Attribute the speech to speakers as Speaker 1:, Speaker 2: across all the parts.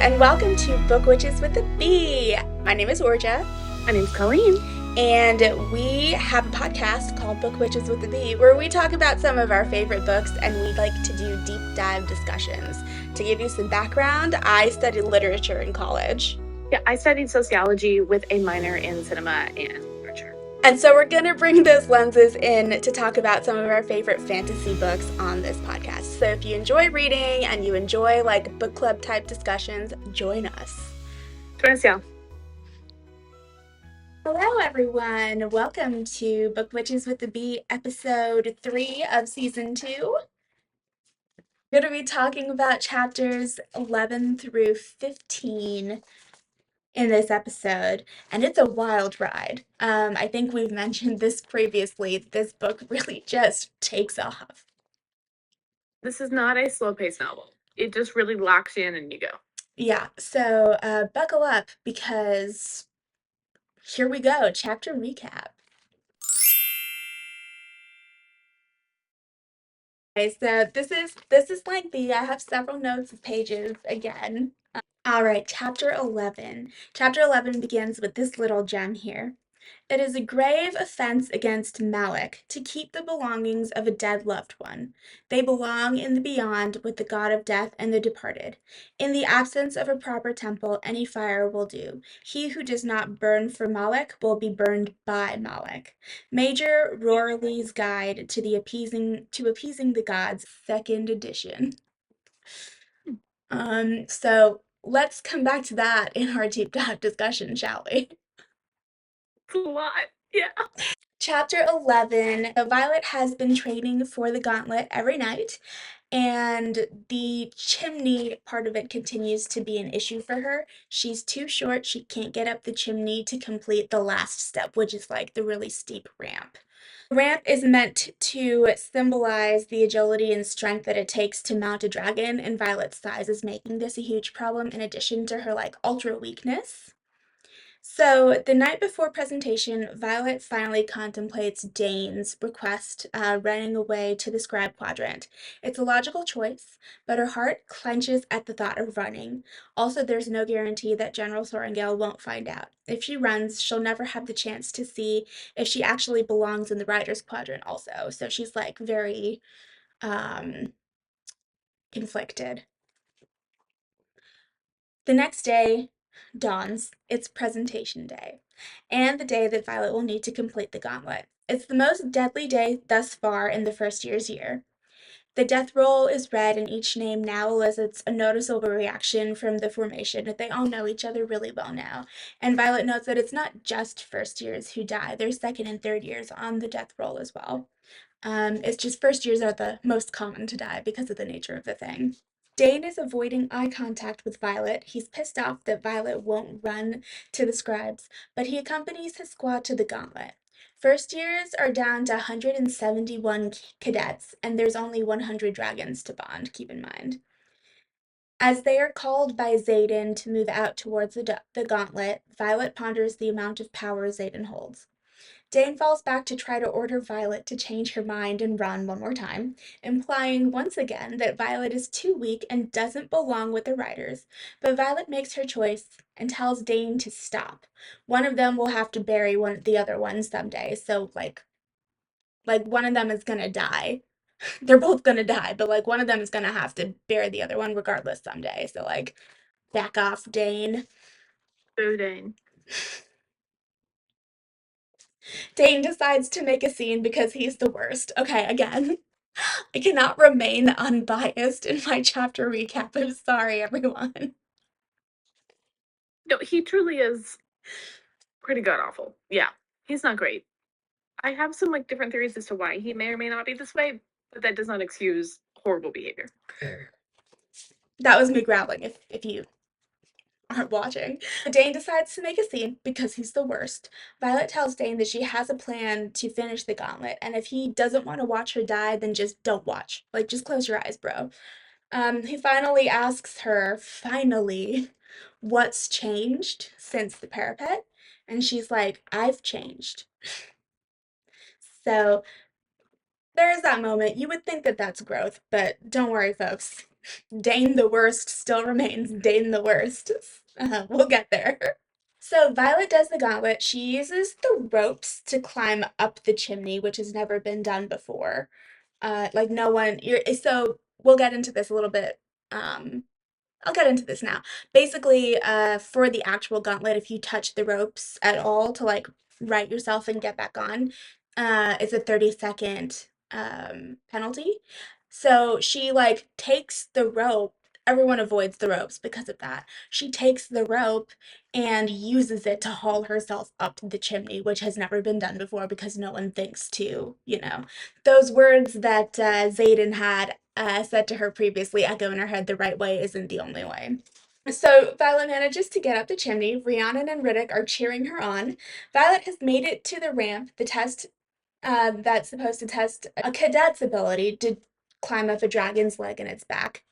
Speaker 1: and welcome to Book Witches with a B. My name is Orja.
Speaker 2: My name's Colleen.
Speaker 1: And we have a podcast called Book Witches with a B, where we talk about some of our favorite books and we like to do deep dive discussions. To give you some background, I studied literature in college.
Speaker 2: Yeah, I studied sociology with a minor in cinema and literature.
Speaker 1: And so we're going to bring those lenses in to talk about some of our favorite fantasy books on this podcast. So if you enjoy reading and you enjoy like book club type discussions, join us.
Speaker 2: Join us, y'all.
Speaker 1: Hello, everyone. Welcome to Book Witches with the B, episode 3 of season 2. We're going to be talking about chapters 11 through 15 in this episode, and it's a wild ride. I think we've mentioned this previously. This book really just takes off.
Speaker 2: This is not a slow-paced novel. It just really locks you in and you go.
Speaker 1: Yeah, so buckle up because here we go, chapter recap. Okay, so this is lengthy. I have several notes of pages again. All right, chapter 11. Chapter 11 begins with this little gem here. It is a grave offense against Malik to keep the belongings of a dead loved one. They belong in the beyond with the god of death and the departed. In the absence of a proper temple, any fire will do. He who does not burn for Malik will be burned by Malik. Major Rorley's Guide to appeasing the gods, second edition. So let's come back to that in our deep dive discussion, shall we?
Speaker 2: It's a lot. Yeah.
Speaker 1: Chapter 11. Violet has been training for the gauntlet every night, and the chimney part of it continues to be an issue for her. She's too short. She can't get up the chimney to complete the last step, which is like the really steep ramp. The ramp is meant to symbolize the agility and strength that it takes to mount a dragon, and Violet's size is making this a huge problem in addition to her like ultra weakness. So the night before presentation, Violet finally contemplates Dane's request, running away to the scribe quadrant. It's a logical choice, but her heart clenches at the thought of running. Also, there's no guarantee that General Sorrengail won't find out. If she runs, she'll never have the chance to see if she actually belongs in the Riders quadrant also. So she's like very conflicted. The next day dawns. It's presentation day, and the day that Violet will need to complete the gauntlet. It's the most deadly day thus far in the first year's year. The death roll is read, and each name now elicits a noticeable reaction from the formation. They all know each other really well now. And Violet notes that it's not just first years who die, there's second and third years on the death roll as well. It's just first years are the most common to die because of the nature of the thing. Dane is avoiding eye contact with Violet. He's pissed off that Violet won't run to the scribes, but he accompanies his squad to the gauntlet. First years are down to 171 cadets, and there's only 100 dragons to bond, keep in mind. As they are called by Xaden to move out towards the gauntlet, Violet ponders the amount of power Xaden holds. Dane falls back to try to order Violet to change her mind and run one more time, implying once again that Violet is too weak and doesn't belong with the Riders. But Violet makes her choice and tells Dane to stop. One of them will have to bury the other one someday, so like one of them is gonna die. They're both gonna die, but like one of them is gonna have to bury the other one regardless someday. So like, back off, Dane.
Speaker 2: Boo, Dane.
Speaker 1: Dane decides to make a scene because he's the worst. Okay, again, I cannot remain unbiased in my chapter recap. I'm sorry, everyone.
Speaker 2: No, he truly is pretty god-awful. Yeah, he's not great. I have some like different theories as to why he may or may not be this way, but that does not excuse horrible behavior.
Speaker 1: That was me growling if you aren't watching. Dane decides to make a scene because he's the worst. Violet tells Dane that she has a plan to finish the gauntlet, and if he doesn't want to watch her die, then just don't watch. Like, just close your eyes, bro. He finally asks her, what's changed since the parapet? And she's like, I've changed. So there's that moment. You would think that that's growth, but don't worry, folks. Dane the worst still remains Dane the worst. We'll get there. So Violet does the gauntlet. She uses the ropes to climb up the chimney, which has never been done before. Like no one, so we'll get into this a little bit. Um, I'll get into this now. Basically, for the actual gauntlet, if you touch the ropes at all to like right yourself and get back on, it's a 30-second penalty. So she like takes the rope. Everyone avoids the ropes because of that. She takes the rope and uses it to haul herself up the chimney, which has never been done before because no one thinks to, those words that Xaden had said to her previously echo in her head, the right way isn't the only way. So Violet manages to get up the chimney. Rhiannon and Riddick are cheering her on. Violet has made it to the ramp, the test that's supposed to test a cadet's ability to climb up a dragon's leg in its back.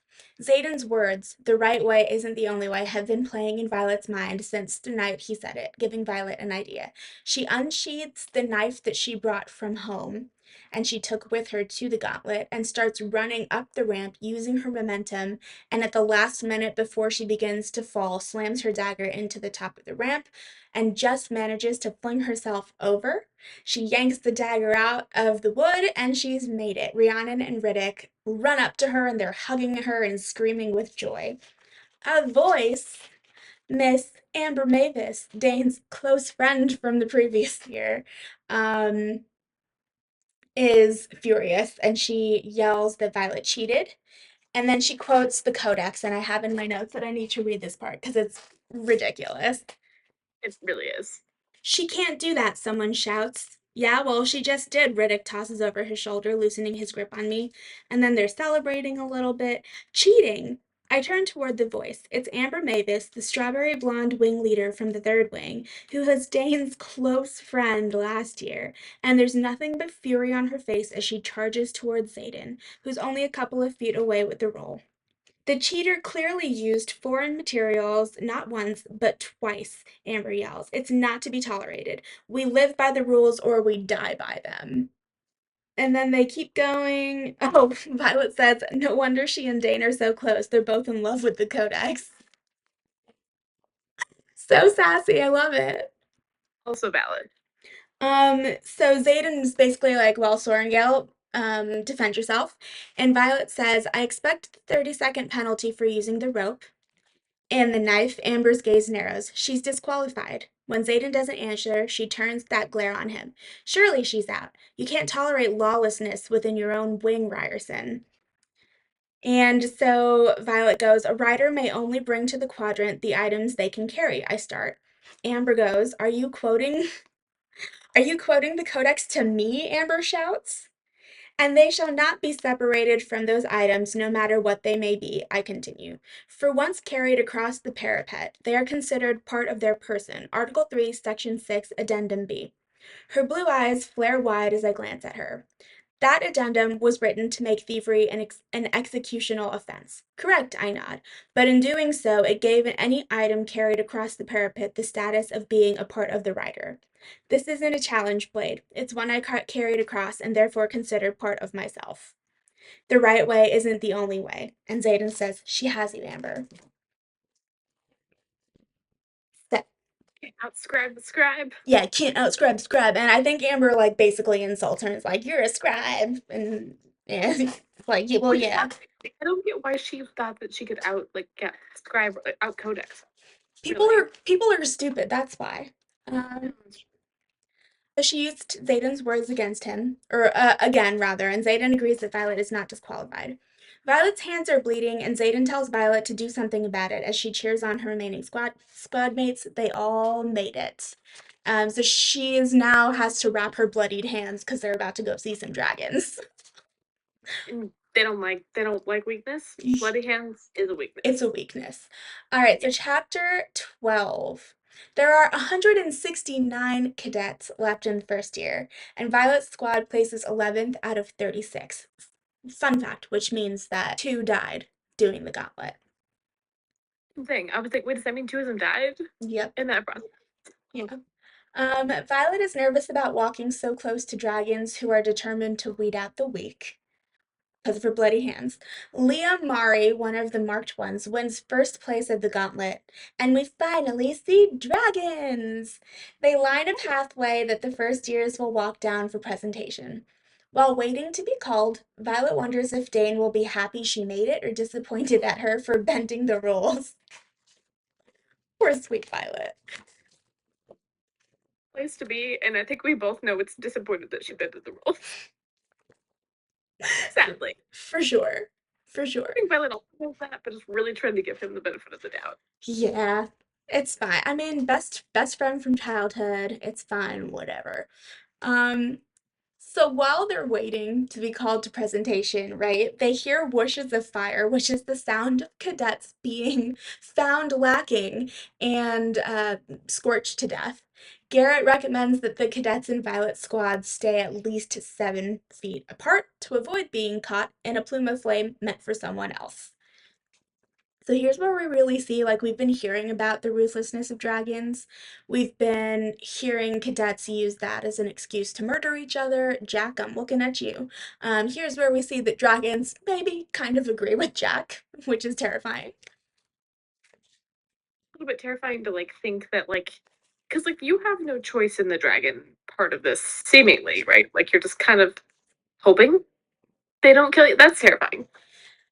Speaker 1: Xaden's words, the right way isn't the only way, have been playing in Violet's mind since the night he said it, giving Violet an idea. She unsheathes the knife that she brought from home and she took with her to the gauntlet and starts running up the ramp using her momentum, and at the last minute before she begins to fall slams her dagger into the top of the ramp and just manages to fling herself over. She yanks the dagger out of the wood and she's made it. Rhiannon and Riddick run up to her and they're hugging her and screaming with joy. A voice, Miss Amber Mavis, Dane's close friend from the previous year, um, is furious and she yells that Violet cheated. And then she quotes the codex, and I have in my notes that I need to read this part because it's ridiculous.
Speaker 2: It really is.
Speaker 1: She can't do that, someone shouts. Yeah, well, she just did, Riddick tosses over his shoulder, loosening his grip on me. And then they're celebrating a little bit. Cheating! I turn toward the voice. It's Amber Mavis, the strawberry blonde wing leader from the third wing, who was Dane's close friend last year. And there's nothing but fury on her face as she charges towards Xaden, who's only a couple of feet away with the roll. The cheater clearly used foreign materials not once, but twice, Amber yells. It's not to be tolerated. We live by the rules or we die by them. And then they keep going. Oh, Violet says, no wonder she and Dane are so close. They're both in love with the Codex. So sassy. I love it.
Speaker 2: Also valid.
Speaker 1: So Xaden's basically like, well, Sorrengail, defend yourself. And Violet says, I expect the 30-second penalty for using the rope. And the knife, Amber's gaze narrows. She's disqualified. When Xaden doesn't answer, she turns that glare on him. Surely she's out. You can't tolerate lawlessness within your own wing, Ryerson. And so Violet goes, a rider may only bring to the quadrant the items they can carry. I start. Amber goes, Are you quoting the codex to me? Amber shouts. And they shall not be separated from those items, no matter what they may be, I continue. For once carried across the parapet, they are considered part of their person. Article 3, Section 6, Addendum B. Her blue eyes flare wide as I glance at her. That addendum was written to make thievery an executional offense. Correct, I nod. But in doing so, it gave any item carried across the parapet the status of being a part of the rider. This isn't a challenge blade. It's one I carried across and therefore considered part of myself. The right way isn't the only way. And Xaden says, she has you, Amber. That,
Speaker 2: Can't outscribe the scribe.
Speaker 1: yeah, can't outscribe scribe. And I think Amber like basically insults her and is like, you're a scribe. And yeah, like, well,
Speaker 2: Which
Speaker 1: yeah.
Speaker 2: I don't get why she thought that she could get scribe out codex.
Speaker 1: People
Speaker 2: Really.
Speaker 1: are people are stupid, that's why. Um, So she used Xaden's words against him, or again, rather, and Xaden agrees that Violet is not disqualified. Violet's hands are bleeding, and Xaden tells Violet to do something about it as she cheers on her remaining squad mates. They all made it. So she is now has to wrap her bloodied hands because they're about to go see some dragons.
Speaker 2: And they don't like weakness. Bloody hands is a weakness.
Speaker 1: It's a weakness. All right, so chapter 12. There are 169 cadets left in the first year, and Violet's squad places 11th out of 36. Fun fact, which means that 2 died doing the gauntlet.
Speaker 2: Thing. I was like, wait, does that mean two of them died
Speaker 1: Yep.
Speaker 2: in that process?
Speaker 1: Yeah. Violet is nervous about walking so close to dragons who are determined to weed out the weak. because of her bloody hands. Leah Mari, one of the marked ones, wins first place of the gauntlet, and we finally see dragons! They line a pathway that the first years will walk down for presentation. While waiting to be called, Violet wonders if Dane will be happy she made it or disappointed at her for bending the rules. Poor sweet Violet.
Speaker 2: Place to be, and I think we both know it's disappointed that she bended the rules. Sadly.
Speaker 1: For sure. For
Speaker 2: I
Speaker 1: sure.
Speaker 2: think Violet also knows that, but is really trying to give him the benefit of the doubt.
Speaker 1: Yeah, it's fine. I mean, best friend from childhood. It's fine, whatever. Um, so while they're waiting to be called to presentation, right, they hear whooshes of fire, which is the sound of cadets being found lacking and scorched to death. Garrett recommends that the cadets in Violet's squad stay at least 7 feet apart to avoid being caught in a plume of flame meant for someone else. So here's where we really see, like, we've been hearing about the ruthlessness of dragons. We've been hearing cadets use that as an excuse to murder each other. Jack, I'm looking at you. Here's where we see that dragons maybe kind of agree with Jack, which is terrifying.
Speaker 2: A little bit terrifying to like think that because like you have no choice in the dragon part of this, seemingly, right? Like you're just kind of hoping they don't kill you. That's terrifying.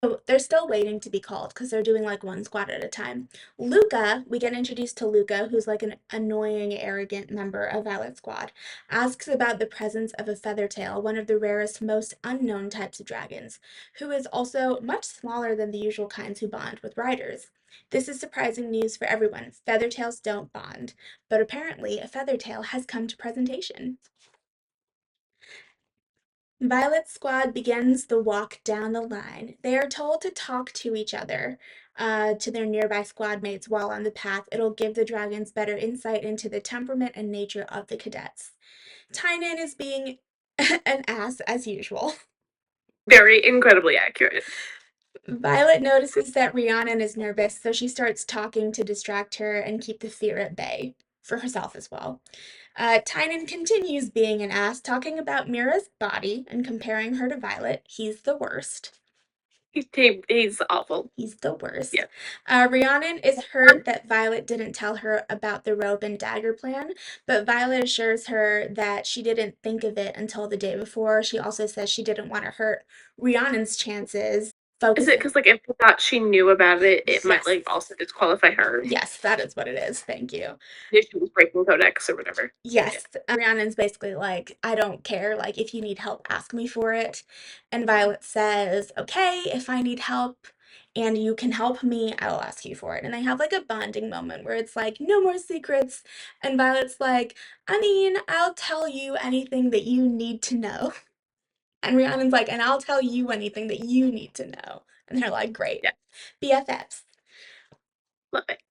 Speaker 1: So they're still waiting to be called because they're doing like one squad at a time. Luca, we get introduced to Luca, who's like an annoying, arrogant member of Violet Squad, asks about the presence of a feathertail, one of the rarest, most unknown types of dragons, who is also much smaller than the usual kinds who bond with riders. This is surprising news for everyone. Feathertails don't bond, but apparently a feathertail has come to presentation. Violet's squad begins the walk down the line. They are told to talk to each other, to their nearby squad mates while on the path. It'll give the dragons better insight into the temperament and nature of the cadets. Tynan is being an ass as usual.
Speaker 2: Very incredibly accurate.
Speaker 1: Violet notices that Rhiannon is nervous, so she starts talking to distract her and keep the fear at bay for herself as well. Tynan continues being an ass, talking about Mira's body and comparing her to Violet. He's the worst.
Speaker 2: He's awful.
Speaker 1: He's the worst.
Speaker 2: Yeah.
Speaker 1: Rhiannon is hurt that Violet didn't tell her about the rope and dagger plan, but Violet assures her that she didn't think of it until the day before. She also says she didn't want to hurt Rhiannon's chances.
Speaker 2: Is it
Speaker 1: Focusing.
Speaker 2: because like if I thought she knew about it, it might
Speaker 1: Yes.
Speaker 2: like also disqualify her
Speaker 1: Yes, that is what it is. Thank you.
Speaker 2: if she was breaking codex or whatever?
Speaker 1: Yes, Rhiannon's basically like, I don't care. Like, if you need help, ask me for it. And Violet says, okay, if I need help and you can help me, I'll ask you for it. And they have like a bonding moment where it's like, no more secrets. And Violet's like, I mean, I'll tell you anything that you need to know. And Rhiannon's like, and I'll tell you anything that you need to know. And they're like, great.
Speaker 2: Yeah,
Speaker 1: BFFs.
Speaker 2: love it.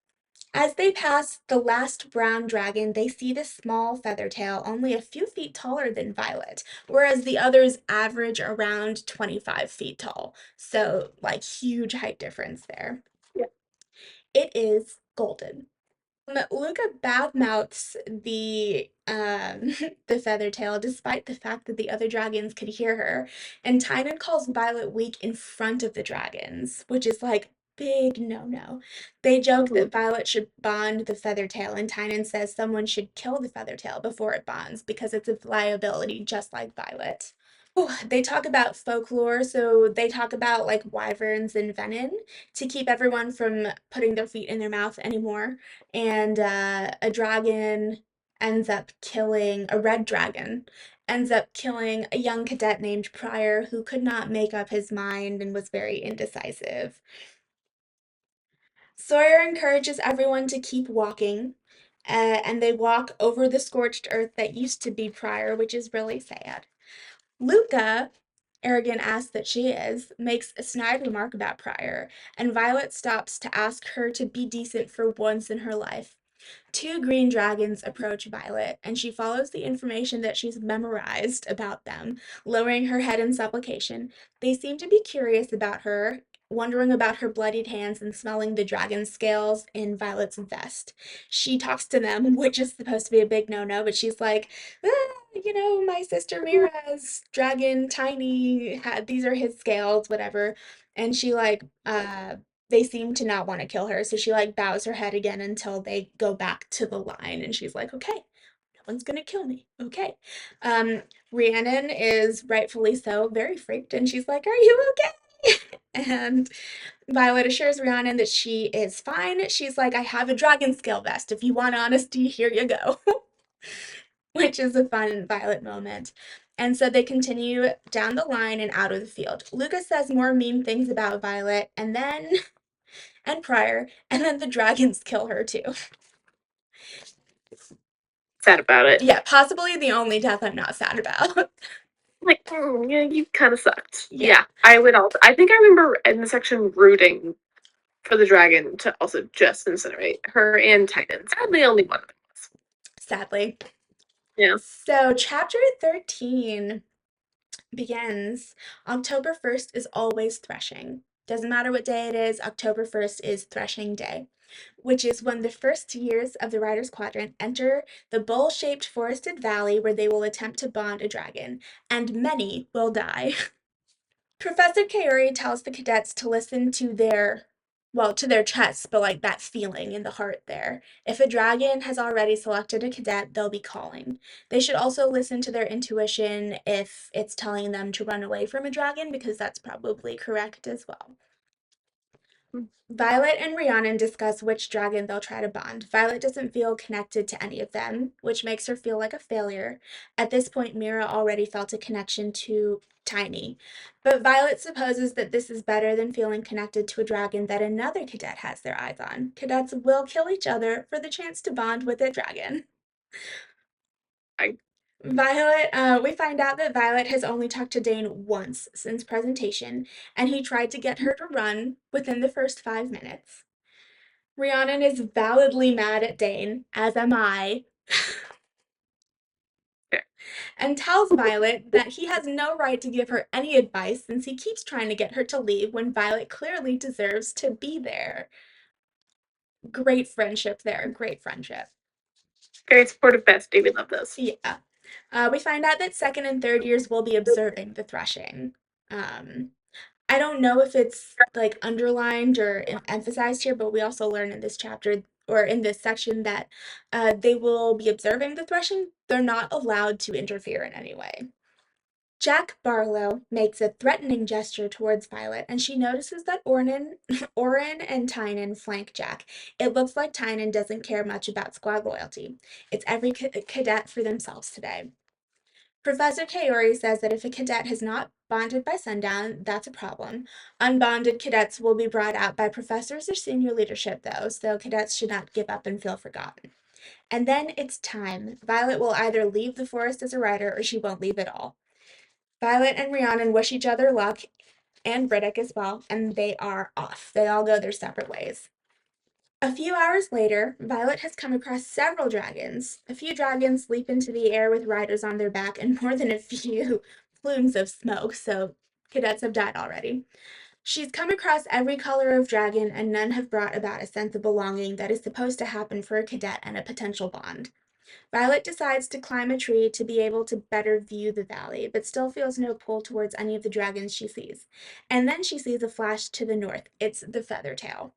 Speaker 1: As they pass the last brown dragon, they see the small feathertail, only a few feet taller than Violet, whereas the others average around 25 feet tall. So, like, huge height difference there.
Speaker 2: Yeah.
Speaker 1: It is golden. Luca badmouths the the feathertail despite the fact that the other dragons could hear her, and Tynan calls Violet weak in front of the dragons, which is like big no-no. They joke
Speaker 2: Mhm.
Speaker 1: that Violet should bond the feathertail, and Tynan says someone should kill the feathertail before it bonds because it's a liability just like Violet. They talk about folklore, so they talk about like wyverns and venom to keep everyone from putting their feet in their mouth anymore. And a red dragon ends up killing a young cadet named Pryor who could not make up his mind and was very indecisive. Sawyer encourages everyone to keep walking, and they walk over the scorched earth that used to be Pryor, which is really sad. Luca, arrogant ass that she is, makes a snide remark about Pryor, and Violet stops to ask her to be decent for once in her life. Two green dragons approach Violet, and she follows the information that she's memorized about them, lowering her head in supplication. They seem to be curious about her, wondering about her bloodied hands and smelling the dragon scales in Violet's vest. She talks to them, which is supposed to be a big no-no, but she's like, my sister Mira's dragon, Tiny, had these are his scales, whatever. And she like they seem to not want to kill her, so she like bows her head again until they go back to the line, and she's like, okay, no one's gonna kill me. Okay. Um, Rhiannon is rightfully so very freaked, and she's like, are you okay? And Violet assures Rhiannon that she is fine. She's like, I have a dragon scale vest. If you want honesty, here you go. Which is a fun Violet moment. And so they continue down the line and out of the field. Lucas says more mean things about Violet, and Pryor, and then the dragons kill her too.
Speaker 2: Sad about it.
Speaker 1: Yeah, possibly the only death I'm not sad about.
Speaker 2: Like, yeah, you kind of sucked.
Speaker 1: Yeah.
Speaker 2: Yeah, I would also. I think I remember in the section rooting for the dragon to also just incinerate her and Titan. Sadly, only one of them was.
Speaker 1: Sadly.
Speaker 2: Yeah.
Speaker 1: So, chapter 13 begins. October 1st is always threshing. Doesn't matter what day it is, October 1st is threshing day, which is when the first years of the Rider's Quadrant enter the bowl-shaped forested valley where they will attempt to bond a dragon, and many will die. Professor Kaori tells the cadets to listen to their chests, but like that feeling in the heart there. If a dragon has already selected a cadet, they'll be calling. They should also listen to their intuition if it's telling them to run away from a dragon, because that's probably correct as well. Violet and Rhiannon discuss which dragon they'll try to bond. Violet doesn't feel connected to any of them, which makes her feel like a failure. At this point, Mira already felt a connection to Tiny, but Violet supposes that this is better than feeling connected to a dragon that another cadet has their eyes on. Cadets will kill each other for the chance to bond with a dragon. We find out that Violet has only talked to Dane once since presentation, and he tried to get her to run within the first 5 minutes. Rhiannon is validly mad at Dane, as am I, and tells Violet that he has no right to give her any advice since he keeps trying to get her to leave when Violet clearly deserves to be there. Great friendship there, great friendship.
Speaker 2: Very supportive bestie. We love this.
Speaker 1: Yeah. We find out that second and third years will be observing the threshing. I don't know if it's like underlined or emphasized here, but we also learn in this chapter or in this section that they will be observing the threshing. They're not allowed to interfere in any way. Jack Barlow makes a threatening gesture towards Violet, and she notices that Orin and Tynan flank Jack. It looks like Tynan doesn't care much about squad loyalty. It's every cadet for themselves today. Professor Kaori says that if a cadet has not bonded by sundown, that's a problem. Unbonded cadets will be brought out by professors or senior leadership, though, so cadets should not give up and feel forgotten. And then it's time. Violet will either leave the forest as a rider or she won't leave at all. Violet and Rhiannon wish each other luck, and Riddick as well, and they are off. They all go their separate ways. A few hours later, Violet has come across several dragons. A few dragons leap into the air with riders on their back and more than a few plumes of smoke, so cadets have died already. She's come across every color of dragon, and none have brought about a sense of belonging that is supposed to happen for a cadet and a potential bond. Violet decides to climb a tree to be able to better view the valley, but still feels no pull towards any of the dragons she sees. And then she sees a flash to the north. It's the Feathertail.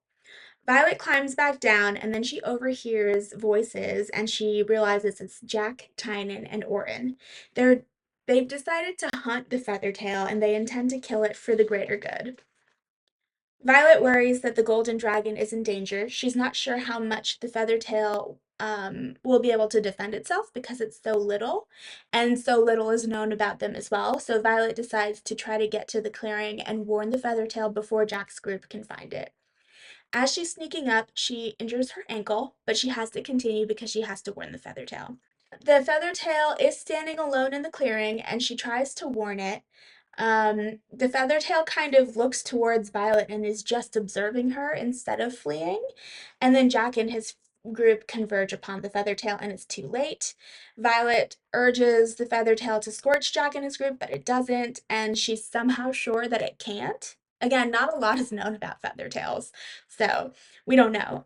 Speaker 1: Violet climbs back down, and then she overhears voices, and she realizes it's Jack, Tynan, and Orin. They've decided to hunt the Feathertail, and they intend to kill it for the greater good. Violet worries that the golden dragon is in danger. She's not sure how much the Feathertail will be able to defend itself because it's so little, and so little is known about them as well. So Violet decides to try to get to the clearing and warn the Feathertail before Jack's group can find it. As she's sneaking up, she injures her ankle, but she has to continue because she has to warn the Feathertail. The Feathertail is standing alone in the clearing, and she tries to warn it. The Feathertail kind of looks towards Violet and is just observing her instead of fleeing. And then Jack and his group converge upon the Feathertail, and it's too late. Violet urges the Feathertail to scorch Jack and his group, but it doesn't, and she's somehow sure that it can't. Again, not a lot is known about feathertails, so we don't know.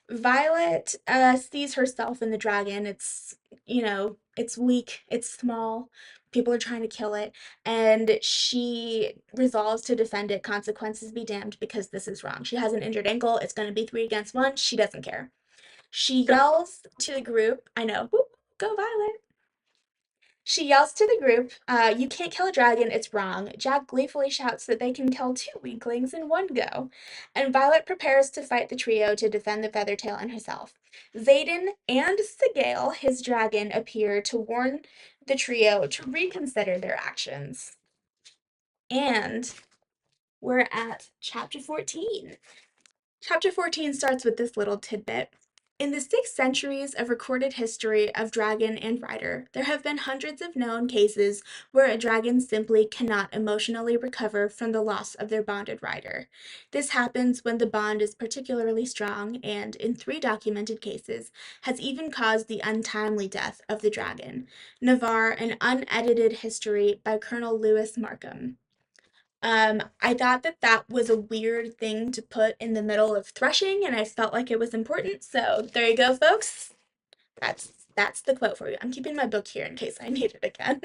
Speaker 1: Violet sees herself in the dragon. It's, it's weak, it's small, people are trying to kill it, and she resolves to defend it, consequences be damned, because this is wrong. She has an injured ankle, it's going to be three against one, she doesn't care. She yells to the group, I know, whoop, go Violet. She yells to the group, you can't kill a dragon, it's wrong. Jack gleefully shouts that they can kill two weaklings in one go. And Violet prepares to fight the trio to defend the Feathertail and herself. Xaden and Sigale, his dragon, appear to warn the trio to reconsider their actions. And we're at chapter 14. Chapter 14 starts with this little tidbit. In the 6 centuries of recorded history of dragon and rider, there have been hundreds of known cases where a dragon simply cannot emotionally recover from the loss of their bonded rider. This happens when the bond is particularly strong and, in 3 documented cases, has even caused the untimely death of the dragon. Navarre, an unedited history by Colonel Lewis Markham. I thought that that was a weird thing to put in the middle of threshing, and I felt like it was important. So there you go, folks. That's the quote for you. I'm keeping my book here in case I need it again.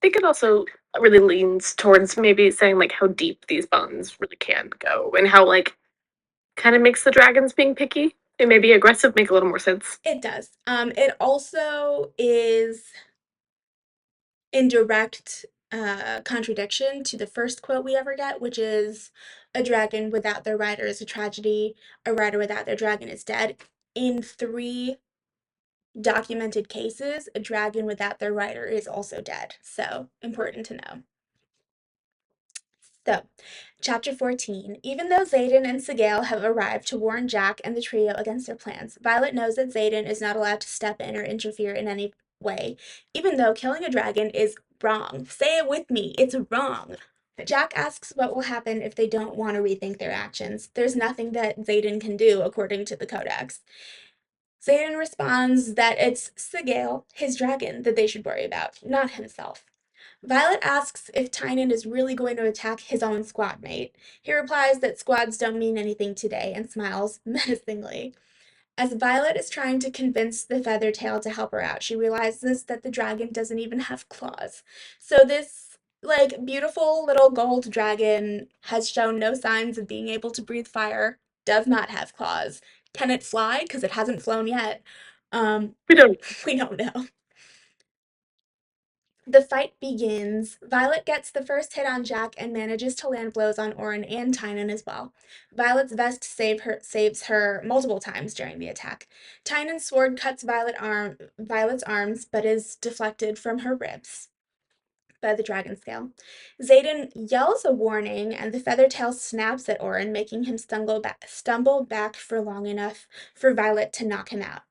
Speaker 2: think it also really leans towards maybe saying like how deep these bonds really can go and how like kind of makes the dragons being picky and maybe aggressive make a little more sense.
Speaker 1: It does. It also is in direct contradiction to the first quote we ever get, which is a dragon without their rider is a tragedy, a rider without their dragon is dead. In 3 documented cases, a dragon without their rider is also dead. So, important to know. So, chapter 14. Even though Xaden and Sigale have arrived to warn Jack and the trio against their plans, Violet knows that Xaden is not allowed to step in or interfere in any way, even though killing a dragon is wrong. Say it with me, it's wrong. Jack asks what will happen if they don't want to rethink their actions. There's nothing that Xaden can do, according to the Codex. Xaden responds that it's Sigale, his dragon, that they should worry about, not himself. Violet asks if Tynan is really going to attack his own squad mate. He replies that squads don't mean anything today and smiles menacingly. As Violet is trying to convince the Feathertail to help her out, she realizes that the dragon doesn't even have claws. So this like beautiful little gold dragon has shown no signs of being able to breathe fire, does not have claws. Can it fly? Because it hasn't flown yet.
Speaker 2: We don't.
Speaker 1: We don't know. The fight begins. Violet gets the first hit on Jack and manages to land blows on Orin and Tynan as well. Violet's vest saves her multiple times during the attack. Tynan's sword cuts Violet's arms, but is deflected from her ribs by the dragon scale. Xaden yells a warning, and the Feathertail snaps at Orin, making him stumble back for long enough for Violet to knock him out.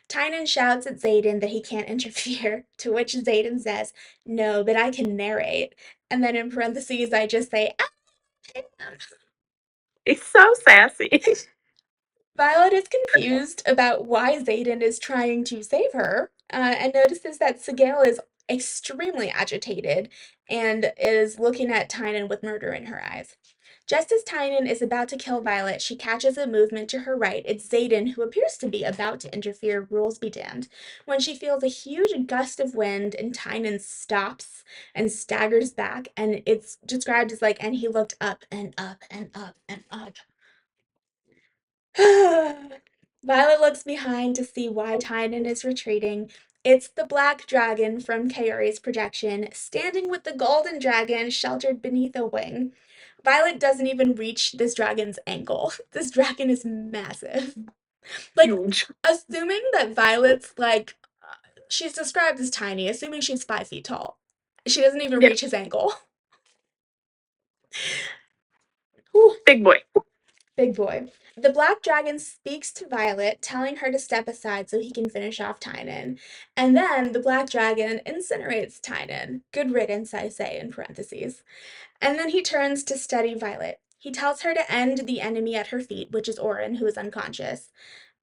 Speaker 1: Tynan shouts at Xaden that he can't interfere, to which Xaden says, no, but I can narrate. And then in parentheses, I just say, ah,
Speaker 2: It's so sassy.
Speaker 1: Violet is confused about why Xaden is trying to save her, and notices that Sigale is extremely agitated and is looking at Tynan with murder in her eyes. Just as Tynan is about to kill Violet, she catches a movement to her right. It's Xaden, who appears to be about to interfere, rules be damned, when she feels a huge gust of wind and Tynan stops and staggers back, and it's described as like, and he looked up and up and up and up. Violet looks behind to see why Tynan is retreating. It's the black dragon from Kaori's projection, standing with the golden dragon sheltered beneath a wing. Violet doesn't even reach this dragon's ankle. This dragon is massive. Like,
Speaker 2: Huge.
Speaker 1: assuming that Violet's like, she's described as tiny, assuming she's 5 feet tall. She doesn't even
Speaker 2: Yeah,
Speaker 1: reach his ankle. Whew.
Speaker 2: big boy.
Speaker 1: Big boy. The black dragon speaks to Violet, telling her to step aside so he can finish off Tynan. And then the black dragon incinerates Tynan. Good riddance, I say in parentheses. And then he turns to study Violet. He tells her to end the enemy at her feet, which is Orin, who is unconscious.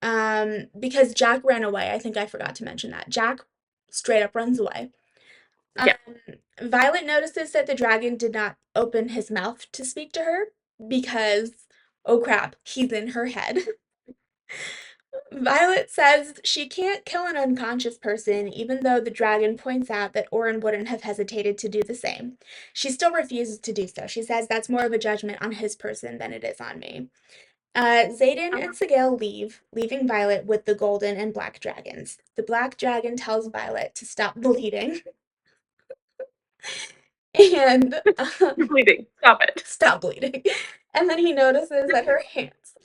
Speaker 1: Because Jack ran away. I think I forgot to mention that. Jack straight up runs away. Um,
Speaker 2: Yeah.
Speaker 1: Violet notices that the dragon did not open his mouth to speak to her because, oh crap, he's in her head. Violet says she can't kill an unconscious person, even though the dragon points out that Orin wouldn't have hesitated to do the same. She still refuses to do so. She says that's more of a judgment on his person than it is on me. Xaden and Sagail leave, leaving Violet with the golden and black dragons. The black dragon tells Violet to stop bleeding and
Speaker 2: You're bleeding. Stop it.
Speaker 1: stop bleeding. And then he notices that her hands.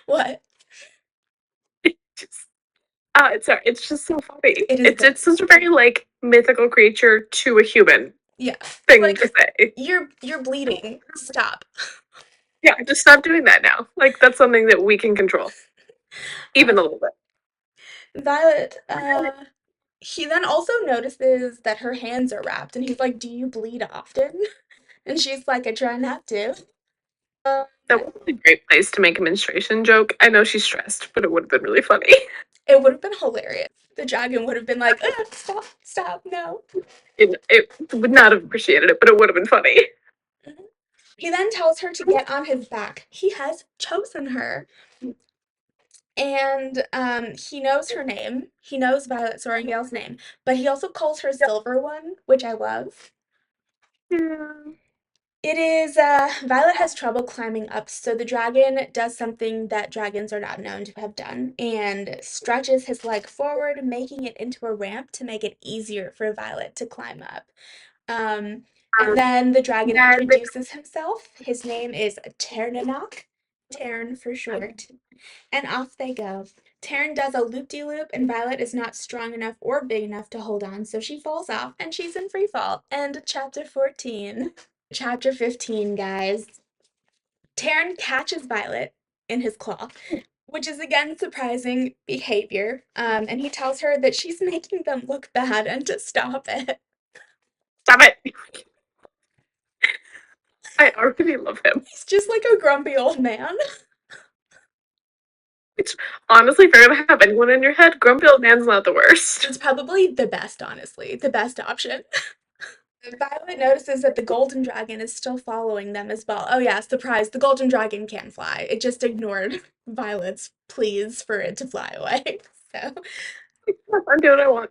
Speaker 1: What?
Speaker 2: Just, it's just so funny.
Speaker 1: It is
Speaker 2: It's
Speaker 1: good.
Speaker 2: such a very like mythical creature to a human
Speaker 1: Yeah.
Speaker 2: thing to
Speaker 1: Like,
Speaker 2: say.
Speaker 1: you're bleeding. Stop.
Speaker 2: Yeah, just stop doing that now. Like that's something that we can control,
Speaker 1: Uh,
Speaker 2: even a little bit.
Speaker 1: Violet, he then also notices that her hands are wrapped, and he's like, "Do you bleed often?" And she's like, "I try not to."
Speaker 2: That would be a great place to make a menstruation joke. I know she's stressed, but it would have been really funny.
Speaker 1: It would have been hilarious. The dragon would have been like, "Stop, stop, no."
Speaker 2: It would not have appreciated it, but it would have been funny.
Speaker 1: Mhm. He then tells her to get on his back. He has chosen her. And he knows her name. He knows Violet Sorrengail's name, but he also calls her Silver One, which I love.
Speaker 2: Yeah.
Speaker 1: It is, Violet has trouble climbing up, so the dragon does something that dragons are not known to have done and stretches his leg forward, making it into a ramp to make it easier for Violet to climb up. Um, and then the dragon
Speaker 2: And
Speaker 1: introduces himself. His name is Ternanok, Tern for short, and off they go. Taryn does a loop-de-loop, and Violet is not strong enough or big enough to hold on, so she falls off and she's in free fall. End chapter 14. Chapter 15, guys. Taryn catches Violet in his claw, which is again surprising behavior. And he tells her that she's making them look bad and to stop it.
Speaker 2: stop it. I already love him.
Speaker 1: He's just like a grumpy old man.
Speaker 2: Which honestly, if you're gonna have anyone in your head, Grumpy Old Man's not the worst.
Speaker 1: It's probably the best, honestly, the best option. Violet notices that the golden dragon is still following them as well. Oh yeah, surprise, the golden dragon can fly. It just ignored Violet's pleas for it to fly away. So,
Speaker 2: I'm doing what I want.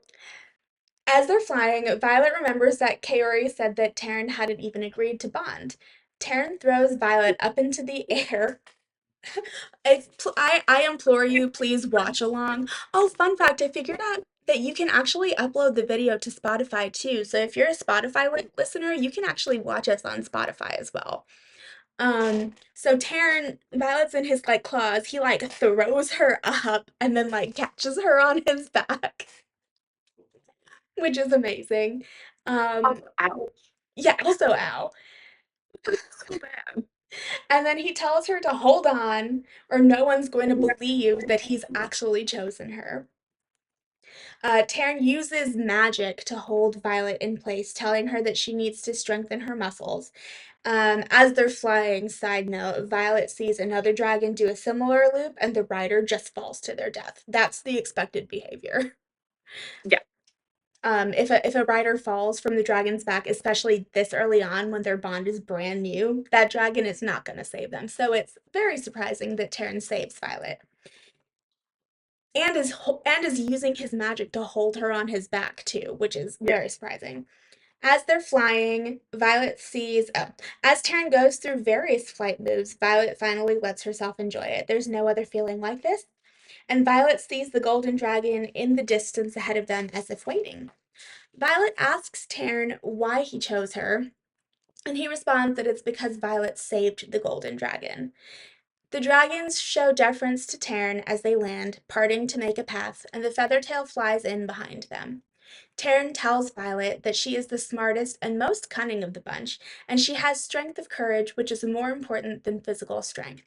Speaker 1: as they're flying, Violet remembers that Kaori said that Taryn hadn't even agreed to bond. Taryn throws Violet up into the air. I implore you, please watch along. Oh, fun fact, I figured out that you can actually upload the video to Spotify too. So if you're a Spotify listener, you can actually watch us on Spotify as well. So Taryn, Violet's in his like claws, he like throws her up and then like catches her on his back, which is amazing. Um,
Speaker 2: Ow.
Speaker 1: yeah, also ow.
Speaker 2: So bad.
Speaker 1: And then he tells her to hold on, or no one's going to believe that he's actually chosen her. Taryn uses magic to hold Violet in place, telling her that she needs to strengthen her muscles. As they're flying, side note, Violet sees another dragon do a similar loop, and the rider just falls to their death. That's the expected behavior.
Speaker 2: Yeah.
Speaker 1: If a rider falls from the dragon's back, especially this early on when their bond is brand new, that dragon is not going to save them. So it's very surprising that Taryn saves Violet and is using his magic to hold her on his back too, which is
Speaker 2: Yeah.
Speaker 1: very surprising. As they're flying, Violet sees. Oh, as Taryn goes through various flight moves, Violet finally lets herself enjoy it. There's no other feeling like this. And Violet sees the golden dragon in the distance ahead of them as if waiting. Violet asks Taryn why he chose her, and he responds that it's because Violet saved the golden dragon. The dragons show deference to Taryn as they land, parting to make a path, and the Feathertail flies in behind them. Taryn tells Violet that she is the smartest and most cunning of the bunch, and she has strength of courage, which is more important than physical strength.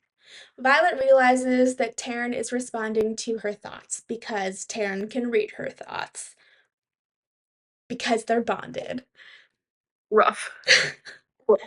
Speaker 1: Violet realizes that Taryn is responding to her thoughts because Taryn can read her thoughts because they're bonded.
Speaker 2: Rough. Rough.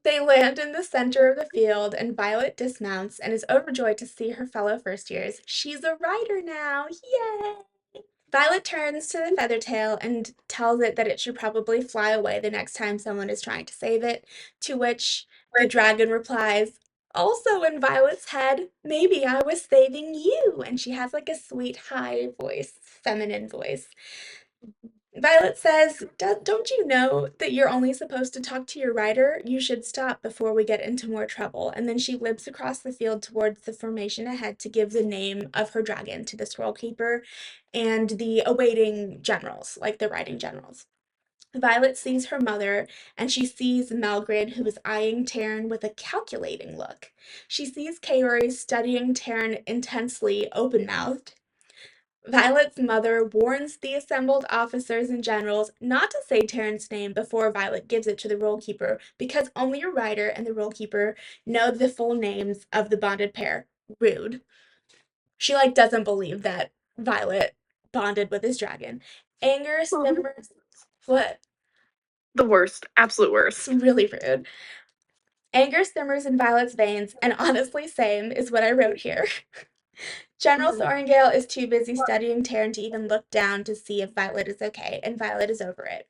Speaker 1: They land in the center of the field, and Violet dismounts and is overjoyed to see her fellow first years. She's a rider now! Yay! Violet turns to the Feathertail and tells it that it should probably fly away the next time someone is trying to save it, to which the dragon replies, also in Violet's head, maybe I was saving you. And she has like a sweet, high voice, feminine voice. Violet says, Don't you know that you're only supposed to talk to your rider? You should stop before we get into more trouble. And then she limps across the field towards the formation ahead to give the name of her dragon to the scroll keeper and the awaiting generals, like the riding generals. Violet sees her mother, and she sees Malgrid, who is eyeing Taryn with a calculating look. She sees Kaori studying Taryn intensely, open mouthed. Violet's mother warns the assembled officers and generals not to say Taryn's name before Violet gives it to the roll keeper, because only a rider and the roll keeper know the full names of the bonded pair. Rude. She like doesn't believe that Violet bonded with his dragon. Anger
Speaker 2: Mhm.
Speaker 1: simmers. What?
Speaker 2: The worst, absolute
Speaker 1: It's
Speaker 2: worst.
Speaker 1: really rude. Anger simmers in Violet's veins, and honestly, same is what I wrote here. General
Speaker 2: Mhm.
Speaker 1: Sorrengail is too busy studying Taryn to even look down to see if Violet is okay, and Violet is over it.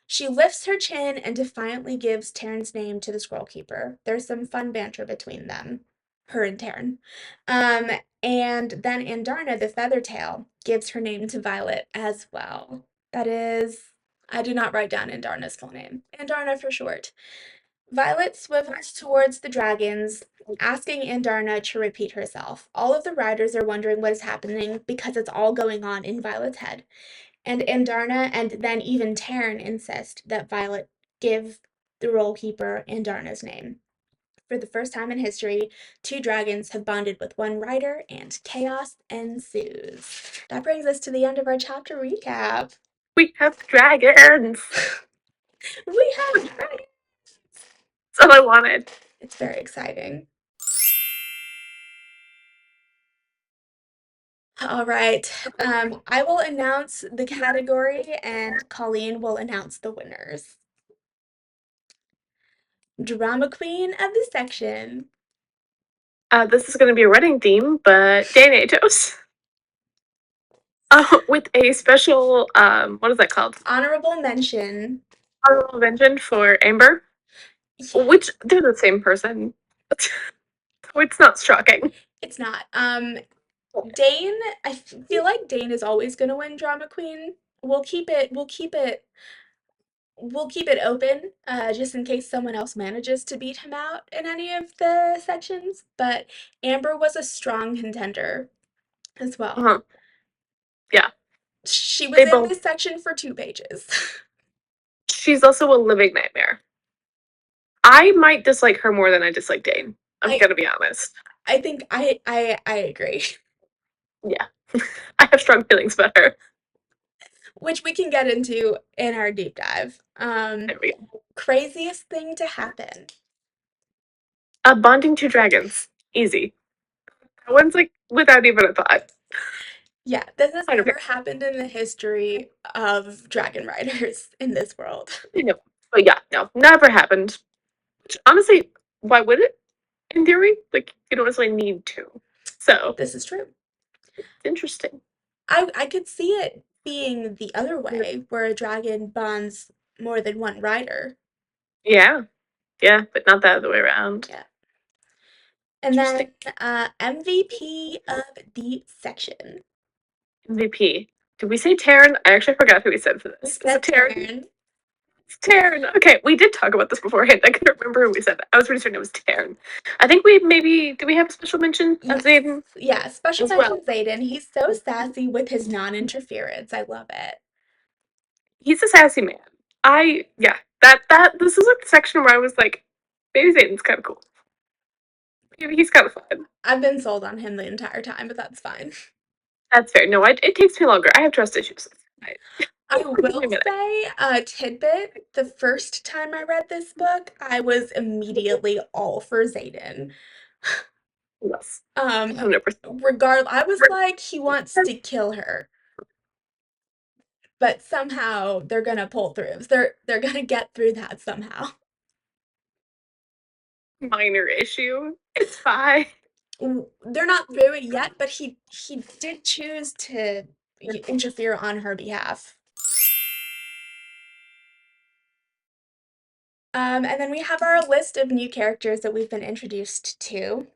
Speaker 1: She lifts her chin and defiantly gives Taryn's name to the scroll keeper. There's some fun banter between them, her and Taryn. Um, and then Andarna, the Feathertail, gives her name to Violet as well. That is, I did not write down Andarna's full name. Andarna for short. Violet swivels towards the dragons, asking Andarna to repeat herself. All of the riders are wondering what is happening because it's all going on in Violet's head. And Andarna and then even Taryn insist that Violet give the roll keeper Andarna's name. For the first time in history, two dragons have bonded with one rider, and chaos ensues. That brings us to the end of our chapter recap.
Speaker 2: We have dragons.
Speaker 1: We have dragons!
Speaker 2: That's all I wanted.
Speaker 1: It's very exciting. All right. I will announce the category and Colleen will announce the winners. Drama queen of the section.
Speaker 2: This is going to be a running theme, but Danatos. With a special, what is that called?
Speaker 1: Honorable mention.
Speaker 2: Honorable mention for Amber,
Speaker 1: Yeah,
Speaker 2: which they're the same person. So it's not shocking.
Speaker 1: it's not. Dane, feel like Dane is always gonna win drama queen. We'll keep it open, just in case someone else manages to beat him out in any of the sections. But Amber was a strong contender as well.
Speaker 2: Uh-huh. Yeah,
Speaker 1: She was
Speaker 2: they
Speaker 1: in
Speaker 2: both.
Speaker 1: this section for 2 pages.
Speaker 2: She's also a living nightmare. I might dislike her more than I dislike Dane. I'm
Speaker 1: I
Speaker 2: gonna be honest.
Speaker 1: I think I agree.
Speaker 2: Yeah, I have strong feelings about her.
Speaker 1: Which we can get into in our deep dive.
Speaker 2: There we go.
Speaker 1: Craziest thing to happen.
Speaker 2: Bonding two dragons, easy. That one's like without even a thought.
Speaker 1: Yeah, this has
Speaker 2: 100%.
Speaker 1: never happened in the history of dragon riders in this world.
Speaker 2: No, but yeah, no, never happened. Which, honestly, why would it? In theory, like you don't necessarily need to. So
Speaker 1: This is true.
Speaker 2: it's interesting.
Speaker 1: I could see it being the other way, where a dragon bonds more than one rider.
Speaker 2: Yeah, yeah, but not the other way around.
Speaker 1: Yeah. And
Speaker 2: Interesting.
Speaker 1: then MVP of the section.
Speaker 2: MVP. Did we say Taryn? I actually forgot who we said for
Speaker 1: We
Speaker 2: this. Is it
Speaker 1: said
Speaker 2: Taryn?
Speaker 1: Taryn.
Speaker 2: It's Taryn. Okay, we did talk about this beforehand. I couldn't remember who we said. I was pretty certain it was Taryn. I think we maybe do we have a special mention of
Speaker 1: Yes.
Speaker 2: Zayden
Speaker 1: Yeah, special
Speaker 2: as well?
Speaker 1: mention Zayden. He's so sassy with his non-interference. I love it.
Speaker 2: He's a sassy man. Yeah, that this is like the section where I was like, maybe Zayden's kind of cool. Maybe he's kind of fun.
Speaker 1: I've been sold on him the entire time, but that's fine.
Speaker 2: That's fair. No, it takes me longer. I have trust issues. I,
Speaker 1: I
Speaker 2: give me
Speaker 1: will
Speaker 2: a minute.
Speaker 1: say a tidbit. The first time I read this book, I was immediately all for Zayden.
Speaker 2: Yes,
Speaker 1: Um,
Speaker 2: 100%.
Speaker 1: I was like, he wants to kill her, but somehow they're gonna pull through. They're gonna get through that somehow.
Speaker 2: Minor issue. It's fine.
Speaker 1: They're not through it yet, but he did choose to. interfere on her behalf. And then we have our list of new characters that we've been introduced to.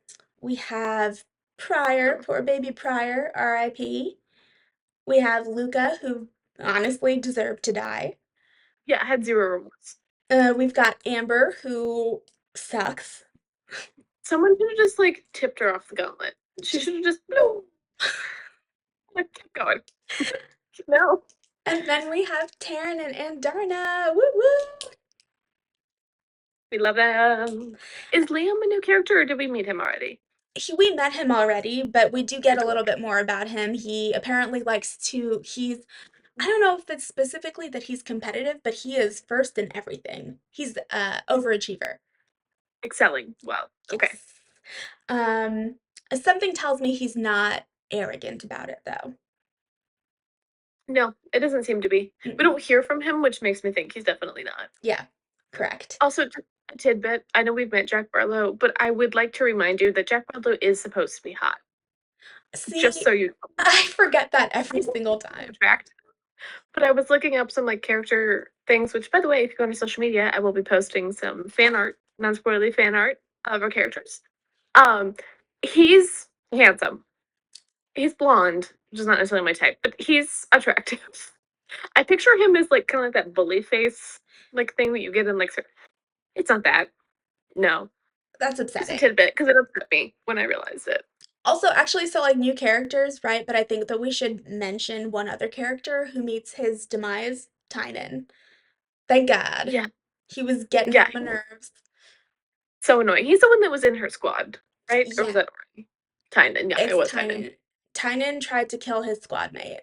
Speaker 1: We have Pryor, poor baby Pryor, R.I.P. We have Luca, who honestly deserved to die.
Speaker 2: Yeah, I had zero remorse.
Speaker 1: We've got Amber, who sucks.
Speaker 2: Someone should have just like tipped her off the gauntlet. She
Speaker 1: Just
Speaker 2: should have just no, like kept going. No.
Speaker 1: and then we have Taryn and Andarna. Woo woo!
Speaker 2: We love them. Is Liam a new character or did we meet him already?
Speaker 1: We met him already, but we do get
Speaker 2: We
Speaker 1: a little
Speaker 2: told.
Speaker 1: bit more about him. He apparently likes to, I don't know if it's specifically that he's competitive, but he is first in everything. He's overachiever.
Speaker 2: Excelling. Well, okay.
Speaker 1: Yes. Um, Something tells me he's not arrogant about it, though.
Speaker 2: No, it doesn't seem to be. We
Speaker 1: Mm-mm.
Speaker 2: don't hear from him, which makes me think he's definitely not.
Speaker 1: Yeah, correct.
Speaker 2: Also, just a tidbit. I know we've met Jack Barlow, but I would like to remind you that Jack Barlow is supposed to be hot. Just
Speaker 1: See,
Speaker 2: so you know.
Speaker 1: I forget that
Speaker 2: I
Speaker 1: every
Speaker 2: don't
Speaker 1: single
Speaker 2: know for a
Speaker 1: time.
Speaker 2: fact. But I was looking up some like character things, which by the way, if you go on social media, I will be posting some fan art, non-spoilerly fan art of our characters. Um, he's handsome. He's blonde, which is not necessarily my type, but he's attractive. I picture him as like kind of like that bully face like thing that you get in like it's not that. No.
Speaker 1: That's
Speaker 2: Just a
Speaker 1: upsetting.
Speaker 2: tidbit because it upset me when I realized it.
Speaker 1: Also, actually, so like new characters, right? But I think that we should mention one other character who meets his demise, Tynan. Thank God.
Speaker 2: Yeah.
Speaker 1: He was getting
Speaker 2: Yeah.
Speaker 1: on my nerves.
Speaker 2: So annoying. He's the one that was in her squad, right? Or was
Speaker 1: Yeah,
Speaker 2: that Ori? Tynan. Yeah, it
Speaker 1: it's
Speaker 2: was Tynan.
Speaker 1: Tynan. Tynan tried to kill his squad mate.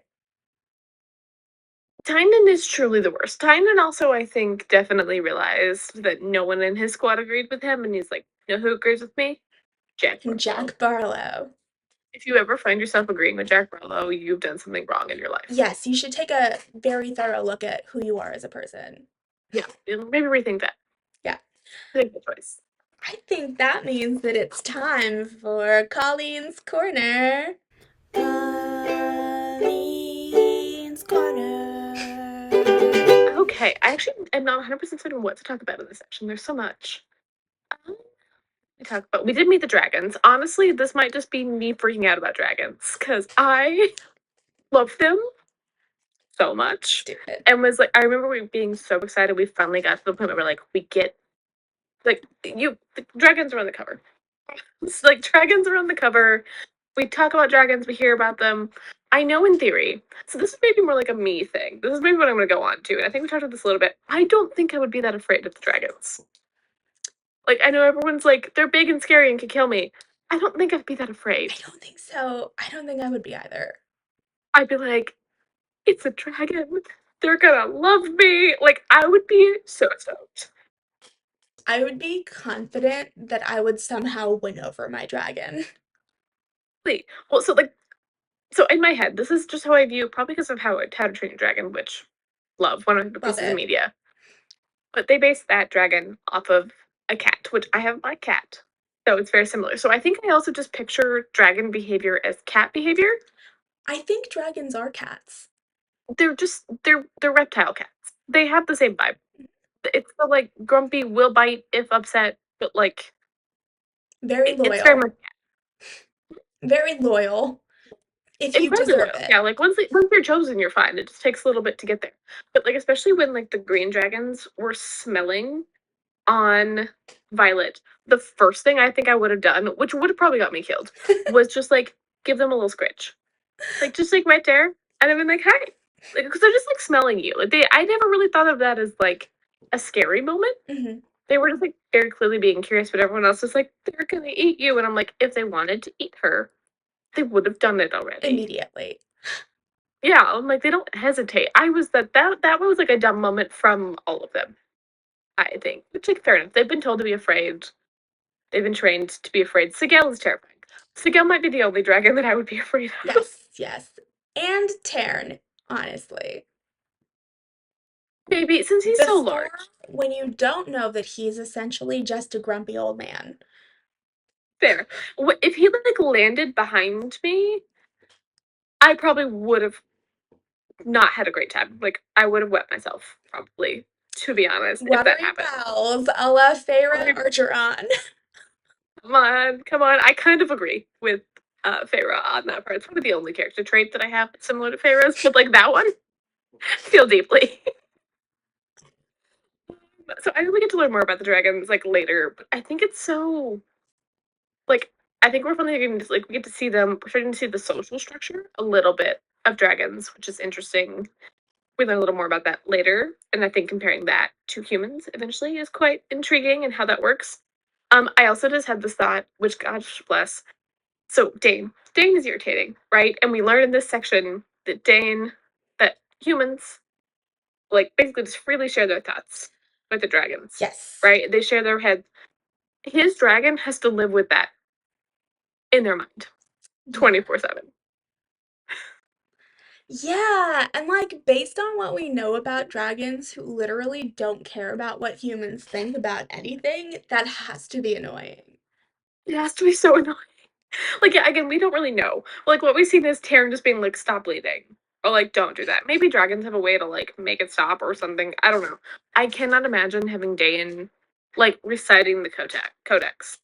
Speaker 2: Tynan is truly the worst. Tynan also, I think, definitely realized that no one in his squad agreed with him, and he's like, "You know who agrees with me? Jack Barlow.
Speaker 1: Jack Barlow.
Speaker 2: If you ever find yourself agreeing with Jack Barlow, you've done something wrong in your life."
Speaker 1: Yes, you should take a very thorough look at who you are as a person.
Speaker 2: Yeah, maybe rethink that.
Speaker 1: Yeah.
Speaker 2: I think good choice.
Speaker 1: I think that means that it's time for Colleen's Corner. Colleen's Corner.
Speaker 2: Okay, I actually am not 100% certain what to talk about in this section. There's so much. We talk about. We did meet the dragons. Honestly, this might just be me freaking out about dragons because I love them so much,
Speaker 1: Stupid.
Speaker 2: and was like, I remember we being so excited. We finally got to the point where we're like, we get like the dragons are on the cover. It's like dragons are on the cover. We talk about dragons. We hear about them. I know in theory. So this is maybe more like a me thing. This is maybe what I'm going to go on to, and I think we talked about this a little bit. I don't think I would be that afraid of the dragons. Like I know everyone's like they're big and scary and can kill me. I don't think I'd be that
Speaker 1: I
Speaker 2: afraid.
Speaker 1: don't think so. I don't think I would be either.
Speaker 2: I'd be like, it's a dragon. They're gonna love me. Like I would be so stoked.
Speaker 1: I would be confident that I would somehow win over my dragon.
Speaker 2: Wait, well, so like, so in my head, this is just how I view, probably because of How to Train Your Dragon, which love one of the
Speaker 1: Love
Speaker 2: pieces of
Speaker 1: it.
Speaker 2: media. But they based that dragon off of a cat, which I have my cat, so it's very similar. So I think I also just picture dragon behavior as cat behavior.
Speaker 1: I think dragons are cats.
Speaker 2: They're reptile cats. They have the same vibe. It's the like grumpy will bite if upset, but like
Speaker 1: Very
Speaker 2: it's very
Speaker 1: loyal.
Speaker 2: much
Speaker 1: Very loyal. If you
Speaker 2: incredibly
Speaker 1: deserve
Speaker 2: loyal.
Speaker 1: it.
Speaker 2: Yeah, like once you're chosen, you're fine. It just takes a little bit to get there. But like especially when like the green dragons were smelling on Violet, the first thing I think I would have done, which would have probably got me killed, was just like give them a little scritch, like just like right there, and I've been like hi, like because they're just like smelling you. Like I never really thought of that as like a scary moment.
Speaker 1: Hmm.
Speaker 2: They were just like very clearly being curious, but everyone else is like they're gonna eat you, and I'm like if they wanted to eat her, they would have done it already.
Speaker 1: Immediately.
Speaker 2: Yeah, I'm like they don't hesitate. I was that was like a dumb moment from all of them. I think, which like fair enough. They've been told to be afraid. They've been trained to be afraid. Sigel is terrifying. Sigel might be the only dragon that I would be afraid of.
Speaker 1: Yes, yes. And Tern, honestly.
Speaker 2: Maybe since he's so
Speaker 1: Before,
Speaker 2: large.
Speaker 1: when you don't know that he's essentially just a grumpy old man.
Speaker 2: Fair. If he like landed behind me, I probably would have. not had a great time. Like, I would have wet myself, probably, to be honest, if that
Speaker 1: Watery
Speaker 2: happened.
Speaker 1: bowels, a la Feyre
Speaker 2: Watery-
Speaker 1: Archeron.
Speaker 2: Come on, come on. I kind of agree with Feyre on that part. It's probably the only character trait that I have that's similar to Feyre's, but like that one, feel deeply. So I really get to learn more about the dragons like later, but I think it's so like I think we're finally getting to, like we get to see them. We're starting to see the social structure a little bit of dragons, which is interesting. We learn a little more about that later, and I think comparing that to humans eventually is quite intriguing and how that works. I also just had this thought, which God bless. So Dane is irritating, right? And we learn in this section that humans like basically just freely share their thoughts with the dragons,
Speaker 1: Yes.
Speaker 2: right? They share their heads. His dragon has to live with that in their mind
Speaker 1: Yeah.
Speaker 2: 24/7.
Speaker 1: Yeah, and like based on what we know about dragons who literally don't care about what humans think about anything, that has to be annoying.
Speaker 2: It has to be so annoying. Like, yeah, again, we don't really know. Like, what we've seen is Taryn just being like, stop bleeding. Or like, don't do that. Maybe dragons have a way to like make it stop or something. I don't know. I cannot imagine having Dane like reciting the codex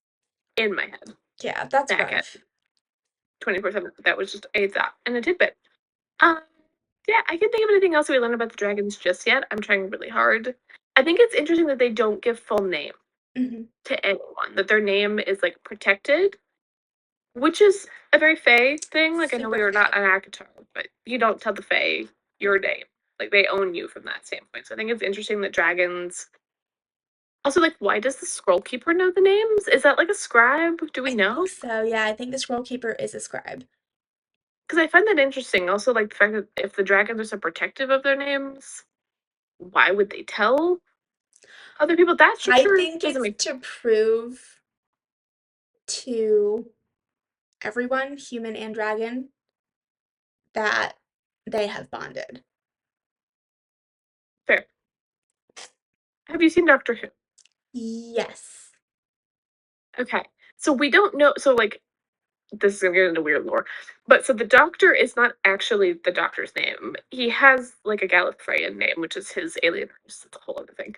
Speaker 2: in my head
Speaker 1: Yeah, that's
Speaker 2: back at
Speaker 1: rough.
Speaker 2: 24/7. That was just a thought and a tidbit. Um, yeah, I can't think of anything else we learned about the dragons just yet. I'm trying really hard. I think it's interesting that they don't give full name
Speaker 1: Hmm.
Speaker 2: to anyone, that their name is like protected, which is a very Fae thing. Like, I know we
Speaker 1: Super
Speaker 2: are not
Speaker 1: fair.
Speaker 2: an Akatar, but you don't tell the Fae your name. Like, they own you from that standpoint. So I think it's interesting that dragons. Also, like, why does the scroll keeper know the names? Is that like a scribe? Do we
Speaker 1: I
Speaker 2: know?
Speaker 1: think so. Yeah, I think the scroll keeper is a scribe.
Speaker 2: Because I find that interesting. Also, like the fact that if the dragons are so protective of their names, why would they tell other people? That
Speaker 1: I
Speaker 2: structure
Speaker 1: think
Speaker 2: doesn't
Speaker 1: it's
Speaker 2: make
Speaker 1: to prove to everyone, human and dragon, that they have bonded.
Speaker 2: fair. Have you seen Doctor Who?
Speaker 1: Yes.
Speaker 2: Okay. So we don't know. So, like, this is gonna get into weird lore. But so the doctor is not actually the doctor's name. He has like a Gallifreyan name, which is his alien race. That's a whole other thing.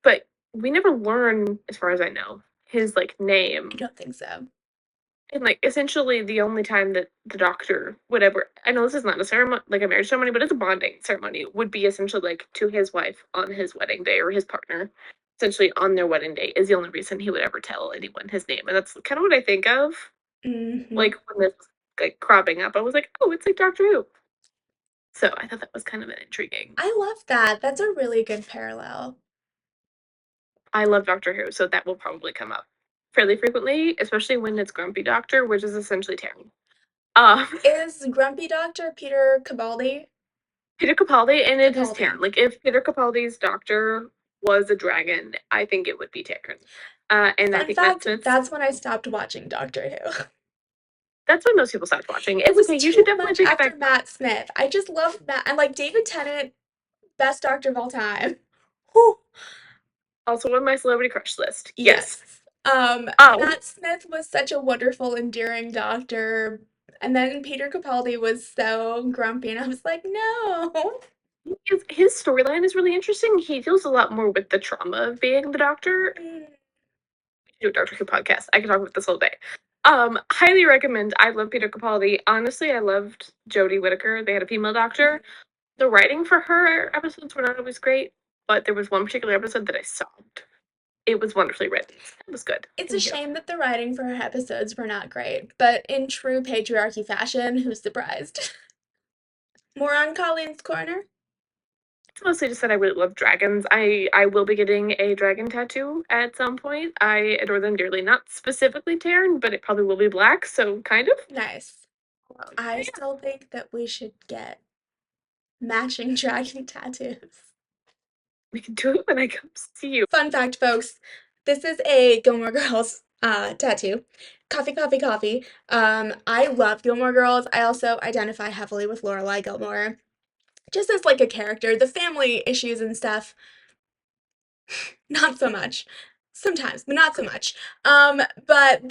Speaker 2: But we never learn, as far as I know, his like
Speaker 1: I
Speaker 2: name.
Speaker 1: don't think so.
Speaker 2: And like essentially the only time that the doctor would ever, I know this is not a ceremony like a marriage ceremony, but it's a bonding ceremony, would be essentially like to his wife on his wedding day, or his partner essentially on their wedding day is the only reason he would ever tell anyone his name. And that's kind of what I think of
Speaker 1: Hmm.
Speaker 2: like when this was like cropping up. I was like, oh, it's like Doctor Who. So I thought that was kind of an intriguing.
Speaker 1: I love that. That's a really good parallel.
Speaker 2: I love Doctor Who, so that will probably come up fairly frequently, especially when it's Grumpy Doctor, which is essentially Taryn. Um,
Speaker 1: Is Grumpy Doctor Peter Cabaldi?
Speaker 2: Peter Capaldi, and it is Taryn.
Speaker 1: Capaldi.
Speaker 2: Like if Peter Capaldi's doctor was a dragon, I think it would be Taryn. And I
Speaker 1: Fun
Speaker 2: think Matt
Speaker 1: fact,
Speaker 2: Smith's.
Speaker 1: that's when I stopped watching Doctor Who.
Speaker 2: That's when most people stopped watching.
Speaker 1: It
Speaker 2: It's
Speaker 1: was
Speaker 2: okay. You should
Speaker 1: too
Speaker 2: definitely
Speaker 1: much
Speaker 2: pick it
Speaker 1: after
Speaker 2: back up.
Speaker 1: Matt Smith. I just love Matt. And like David Tennant, best doctor of all time. Whew.
Speaker 2: Also on my celebrity crush list. Yes.
Speaker 1: Yes.
Speaker 2: Oh,
Speaker 1: Matt Smith was such a wonderful, endearing doctor. And then Peter Capaldi was so grumpy, and I was like, no.
Speaker 2: his storyline is really interesting. He deals a lot more with the trauma of being the doctor.
Speaker 1: Mm,
Speaker 2: Do a Doctor Who podcast. I can talk about this all day. Highly recommend. I love Peter Capaldi. Honestly, I loved Jodie Whittaker. They had a female doctor.
Speaker 1: mhm.
Speaker 2: The writing for her episodes were not always great, but there was one particular episode that I sobbed. It was wonderfully written. It was good.
Speaker 1: It's a
Speaker 2: Thank you.
Speaker 1: shame that the writing for her episodes were not great, but in true patriarchy fashion, who's surprised? More on Colleen's Corner?
Speaker 2: It's mostly just that I really love dragons. I will be getting a dragon tattoo at some point. I adore them dearly. Not specifically Taryn, but it probably will be black, so kind of.
Speaker 1: Nice.
Speaker 2: So
Speaker 1: I
Speaker 2: yeah,
Speaker 1: still think that we should get matching dragon tattoos.
Speaker 2: we can do it when I come see you.
Speaker 1: Fun fact, folks, this is a Gilmore Girls tattoo. Coffee, coffee, coffee. I love Gilmore Girls. I also identify heavily with Lorelai Gilmore, just as like a character. The family issues and stuff, not so much. Sometimes, but not so much. But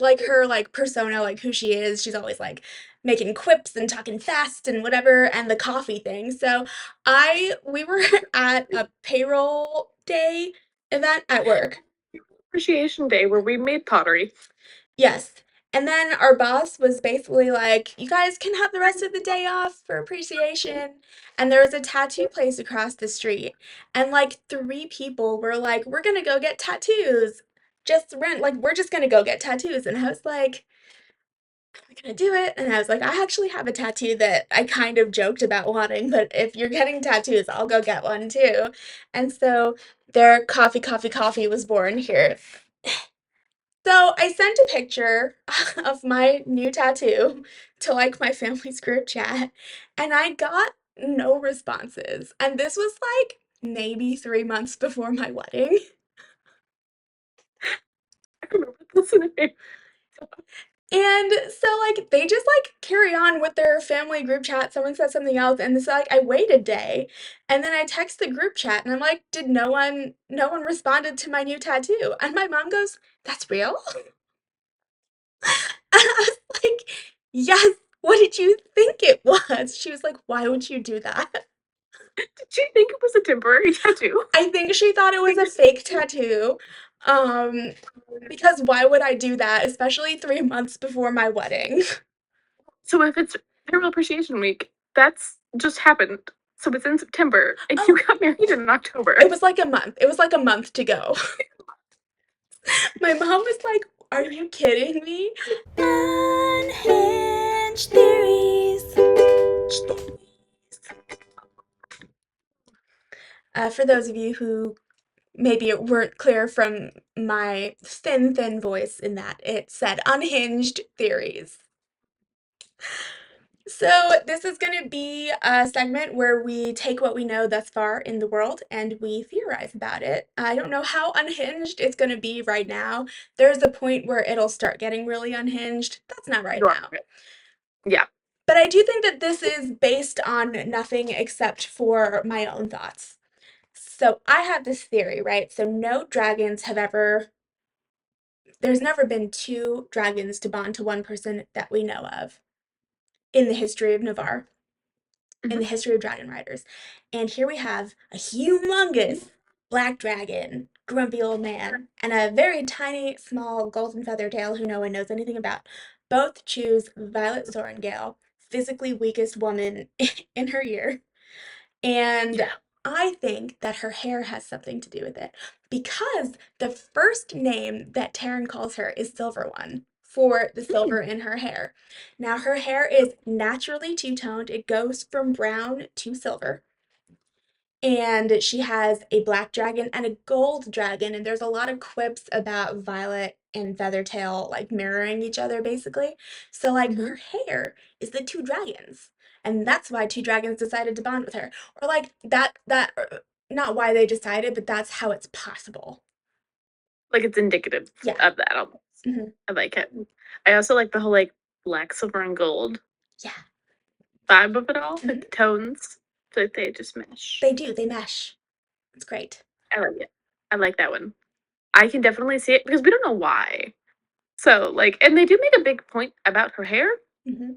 Speaker 1: like her like persona, like who she is, she's always like making quips and talking fast and whatever, and the coffee thing. So I we were at a payroll day event at work.
Speaker 2: Appreciation Day where we made pottery.
Speaker 1: Yes. And then our boss was basically like, you guys can have the rest of the day off for appreciation. And there was a tattoo place across the street. And like three people were like, we're gonna go get tattoos. Just rent, like, we're just gonna go get tattoos. And I was like, I'm gonna do it. And I was like, I actually have a tattoo that I kind of joked about wanting, but if you're getting tattoos, I'll go get one too. And so their coffee, coffee, coffee was born here. So I sent a picture of my new tattoo to like my family's group chat, and I got no responses. And this was like maybe 3 months before my wedding.
Speaker 2: I remember this in a
Speaker 1: And so like they just like carry on with their family group chat. Someone said something else, and so like I wait a day, and then I text the group chat, and I'm like, did no one responded to my new tattoo? And my mom goes, "That's real?" And I was like, yes, what did you think it was? She was like, why would you do that?
Speaker 2: Did she think it was a temporary tattoo?
Speaker 1: I think she thought it was a fake tattoo. Um, because why would I do that, especially 3 months before my wedding?
Speaker 2: So if it's Payroll Appreciation Week, that's just happened. So it's in September, and you
Speaker 1: Oh,
Speaker 2: got married in
Speaker 1: it
Speaker 2: October.
Speaker 1: was like a month. It was like a month to go. My mom was like, are you kidding me? Unhinged theories. For those of you who maybe it weren't clear from my thin, thin voice in that it said unhinged theories. So, this is going to be a segment where we take what we know thus far in the world and we theorize about it. I don't know how unhinged it's going to be right now. There's a point where it'll start getting really unhinged. That's not right
Speaker 2: Sure.
Speaker 1: now.
Speaker 2: Yeah.
Speaker 1: But I do think that this is based on nothing except for my own thoughts. So, I have this theory, right? So, no dragons have ever there's never been two dragons to bond to one person that we know of in the history of Navarre, in
Speaker 2: Mhm.
Speaker 1: the history of dragon riders. And here we have a humongous black dragon, grumpy old man, and a very tiny, small golden feather tail who no one knows anything about. Both choose Violet Sorrengail, physically weakest woman in her year. And
Speaker 2: Yeah.
Speaker 1: I think that her hair has something to do with it because the first name that Taryn calls her is Silver One for the silver in her hair. Now, her hair is naturally two-toned. It goes from brown to silver. And she has a black dragon and a gold dragon. And there's a lot of quips about Violet and Feathertail like mirroring each other basically. So like
Speaker 2: Mhm.
Speaker 1: her hair is the two dragons. And that's why two dragons decided to bond with her. Or like not why they decided, but that's how it's possible.
Speaker 2: Like it's indicative
Speaker 1: Yeah.
Speaker 2: of that almost.
Speaker 1: Hmm.
Speaker 2: I like it. I also like the whole like black, silver, and gold
Speaker 1: Yeah.
Speaker 2: vibe of it all. Like the
Speaker 1: Hmm.
Speaker 2: tones. I feel like they just mesh.
Speaker 1: They do. They mesh. It's great.
Speaker 2: I like it. I like that one. I can definitely see it because we don't know why. So like, and they do make a big point about her hair.
Speaker 1: Hmm.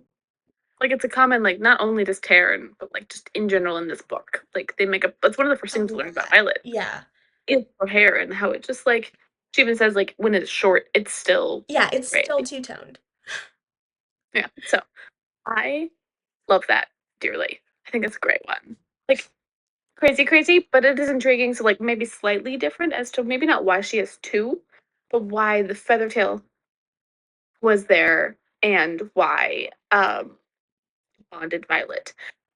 Speaker 2: Like it's a common like not only just Taryn, but like just in general in this book. Like they make a that's one of the first
Speaker 1: A
Speaker 2: things to learn about
Speaker 1: lot.
Speaker 2: Violet
Speaker 1: Yeah.
Speaker 2: is her hair and how it just like she even says like when it's short, it's still
Speaker 1: Yeah, it's
Speaker 2: right.
Speaker 1: still two-toned.
Speaker 2: Yeah. So I love that dearly. I think it's a great one. Like crazy, crazy, but it is intriguing. So like maybe slightly different as to maybe not why she has two, but why the Feathertail was there and why bonded Violet.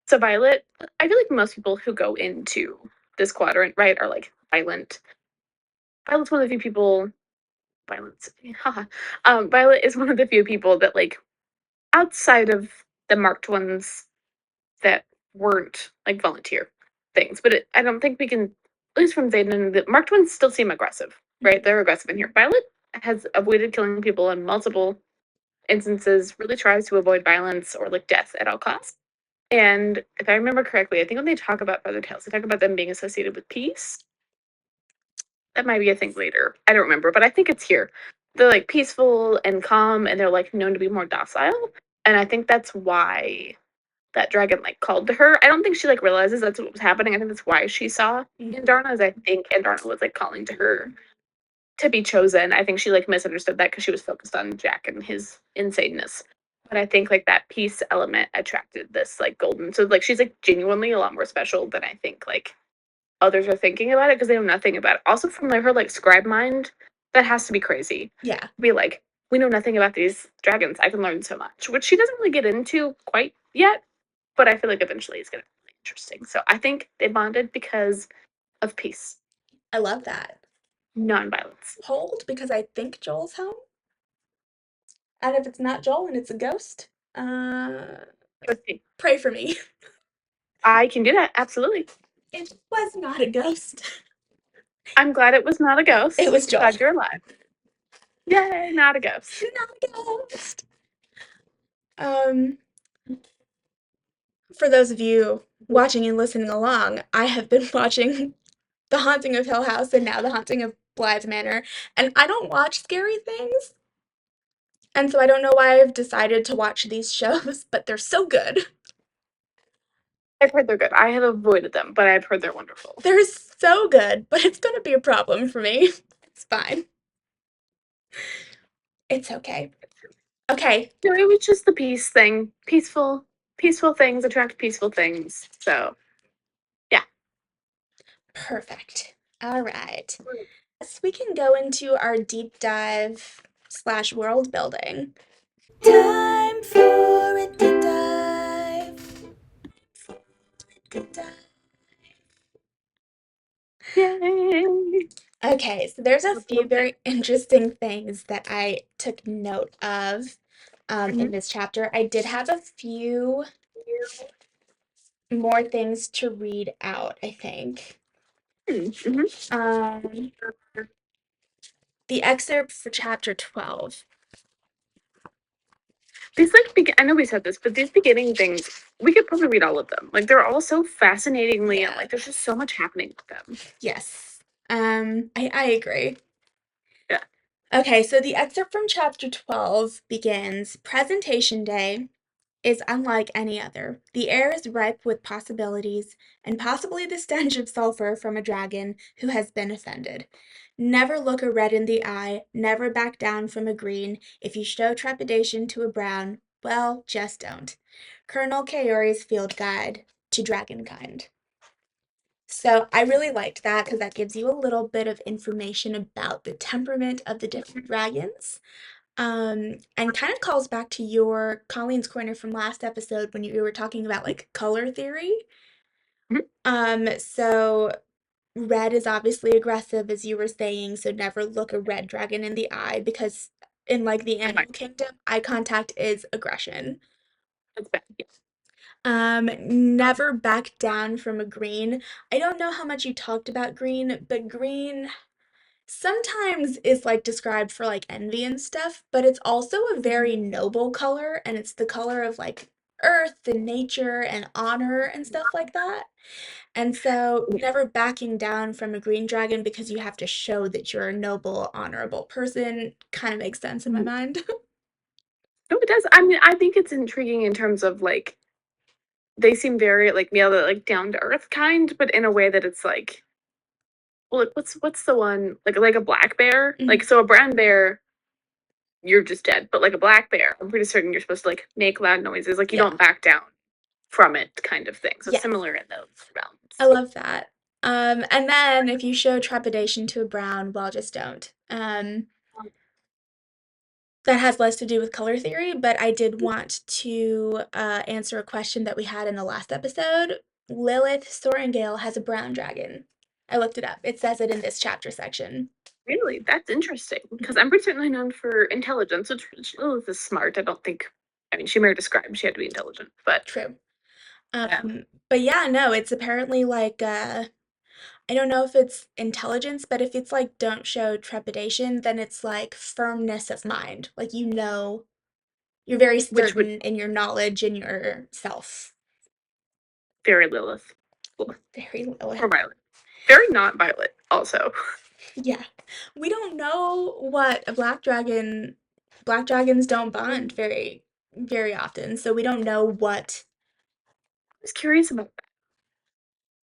Speaker 2: So Violet, I feel like most people who go into this quadrant, right, are like violent. Violet's one of the few people. Violence, haha. Violet is one of the few people that like outside of the marked ones that weren't like volunteer things. But I don't think we can, at least from Zayden, the marked ones still seem aggressive, right?
Speaker 1: Mhm.
Speaker 2: They're aggressive in here. Violet has avoided killing people in multiple instances. Really tries to avoid violence or like death at all costs. And if I remember correctly, I think when they talk about Feathertails, they talk about them being associated with peace. that might be a thing later. I don't remember, but I think it's here. They're like peaceful and calm, and they're like known to be more docile. And I think that's why that dragon like called to her. I don't think she like realizes that's what was happening. I think that's why she saw Andarna, as I think Andarna was like calling to her to be chosen. I think she like misunderstood that because she was focused on Jack and his insaneness. But I think like that peace element attracted this like golden. So like she's like genuinely a lot more special than I think like others are thinking about it because they know nothing about it. Also from like her like scribe mind, that has to be crazy.
Speaker 1: Yeah,
Speaker 2: Be like, we know nothing about these dragons. I can learn so much, which she doesn't really get into quite yet. But I feel like eventually it's gonna be really interesting. So I think they bonded because of peace,
Speaker 1: I love that.
Speaker 2: non-violence.
Speaker 1: Hold, because I think Joel's home. And if it's not Joel and it's a ghost, pray for me.
Speaker 2: I can do that, absolutely.
Speaker 1: It was not a ghost.
Speaker 2: I'm glad it was not a
Speaker 1: It
Speaker 2: ghost.
Speaker 1: was Joel.
Speaker 2: Glad you're alive. Yay, not a ghost.
Speaker 1: Not a ghost. Um, for those of you watching and listening along, I have been watching The Haunting of Hill House and now The Haunting of Blythe Manor, and I don't watch scary things, and so I don't know why I've decided to watch these shows, but they're so good.
Speaker 2: I've heard they're good. I have avoided them, but I've heard they're wonderful.
Speaker 1: They're so good, but it's gonna be a problem for me. It's fine. It's okay. Okay,
Speaker 2: No, it was just the peace thing. Peaceful things attract peaceful things. So, yeah.
Speaker 1: perfect. All right. Yes, we can go into our deep dive slash world building. Time for a deep dive. Deep dive.
Speaker 2: Yay.
Speaker 1: Okay, so there's a few very interesting things that I took note of in
Speaker 2: Mhm.
Speaker 1: this chapter. I did have a few more things to read out, I think.
Speaker 2: Mhm.
Speaker 1: Um, the excerpt for chapter 12.
Speaker 2: These like I know we said this, but these beginning things, we could probably read all of them. Like they're all so fascinatingly and
Speaker 1: Yeah,
Speaker 2: like there's just so much happening with them.
Speaker 1: yes. I agree.
Speaker 2: Yeah.
Speaker 1: Okay, so the excerpt from chapter 12 begins Presentation Day is unlike any other. The air is ripe with possibilities, and possibly the stench of sulfur from a dragon who has been offended. Never look a red in the eye, never back down from a green. If you show trepidation to a brown, well, just don't. Colonel Kaori's Field Guide to Dragonkind. So I really liked that because that gives you a little bit of information about the temperament of the different dragons. And kind of calls back to your Colleen's Corner from last episode when you were talking about like color theory.
Speaker 2: Mhm.
Speaker 1: So red is obviously aggressive, as you were saying, so never look a red dragon in the eye because in like the
Speaker 2: That's fine.
Speaker 1: animal kingdom, eye contact is aggression.
Speaker 2: That's bad. Yeah.
Speaker 1: Never back down from a green. I don't know how much you talked about green, but green sometimes is like described for like envy and stuff, but it's also a very noble color and it's the color of like earth and nature and honor and stuff like that. And so never backing down from a green dragon because you have to show that you're a noble, honorable person kind of makes sense in my
Speaker 2: Mhm.
Speaker 1: mind.
Speaker 2: No, it does. I mean, I think it's intriguing in terms of like they seem very like yeah, like down to earth kind, but in a way that it's like well, like what's the one like a black bear? Like
Speaker 1: Mhm.
Speaker 2: so a brown bear, you're just dead. But like a black bear, I'm pretty certain you're supposed to like make loud noises, like you
Speaker 1: Yeah.
Speaker 2: don't back down from it kind of thing. So
Speaker 1: Yes.
Speaker 2: similar in those
Speaker 1: I
Speaker 2: realms.
Speaker 1: love that. And then if you show trepidation to a brown, well, just don't. That has less to do with color theory, but I did want to answer a question that we had in the last episode. Lilith Sorrengail has a brown dragon. I looked it up. It says it in this chapter section.
Speaker 2: Really, that's interesting because I'm pretty certainly known for intelligence, which Lilith is smart. I don't think. I mean, she married a scribe. She had to be intelligent, but
Speaker 1: True.
Speaker 2: yeah.
Speaker 1: But yeah, no, it's apparently like I don't know if it's intelligence, but if it's like don't show trepidation, then it's like firmness of mind. Like you know, you're very
Speaker 2: Which would
Speaker 1: certain in your knowledge and yourself.
Speaker 2: very Lilith.
Speaker 1: Very
Speaker 2: Or
Speaker 1: Lilith.
Speaker 2: Violet. Very not Violet, also.
Speaker 1: Yeah. We don't know what a black dragons don't bond very often, so we don't know what.
Speaker 2: I was curious about that.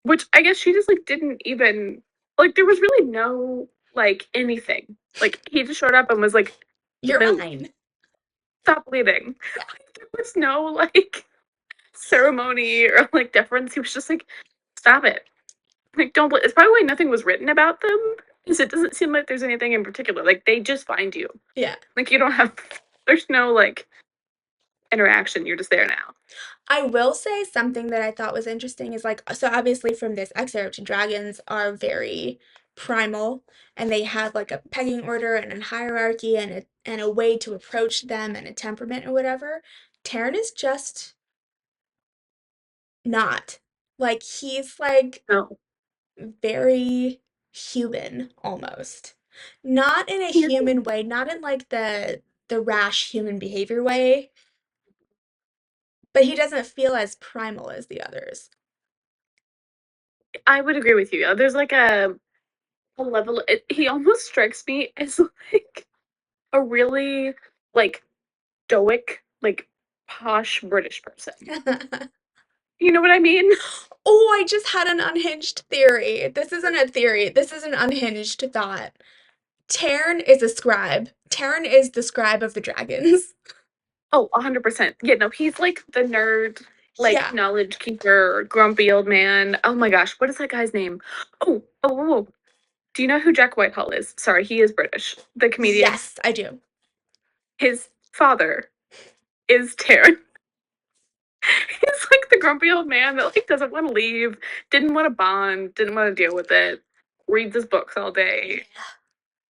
Speaker 2: Which I guess she just like didn't even like there was really no like anything. Like he just showed up and was like,
Speaker 1: You're
Speaker 2: move,
Speaker 1: mine.
Speaker 2: stop bleeding.
Speaker 1: Yeah.
Speaker 2: Like there was no like ceremony or like deference. He was just like, stop it. Like don't it's probably why nothing was written about them. Because it doesn't seem like there's anything in particular. Like they just find you.
Speaker 1: Yeah.
Speaker 2: Like you don't have there's no like interaction. You're just there now.
Speaker 1: I will say something that I thought was interesting is like, so obviously from this excerpt, dragons are very primal and they have like a pecking order and a hierarchy and a way to approach them and a temperament or whatever. Terran is just not. Like he's like
Speaker 2: No.
Speaker 1: very human almost. Not in a
Speaker 2: He is
Speaker 1: human way, not in like the rash human behavior way, but he doesn't feel as primal as the others.
Speaker 2: I would agree with you. There's like a level he almost strikes me as like a really like stoic, like posh British person. You know what I mean?
Speaker 1: Oh, I just had an unhinged theory. This isn't a theory. This is an unhinged thought. Tarn is a scribe. Tarn is the scribe of the dragons.
Speaker 2: Oh, 100%. Yeah, no, he's like the nerd, like
Speaker 1: Yeah.
Speaker 2: knowledge keeper, grumpy old man. Oh my gosh, what is that guy's name? Oh. Do you know who Jack Whitehall is? Sorry, he is British. The comedian.
Speaker 1: Yes, I do.
Speaker 2: His father is Taryn. He's like the grumpy old man that like doesn't want to leave, didn't want to bond, didn't want to deal with it, reads his books all day,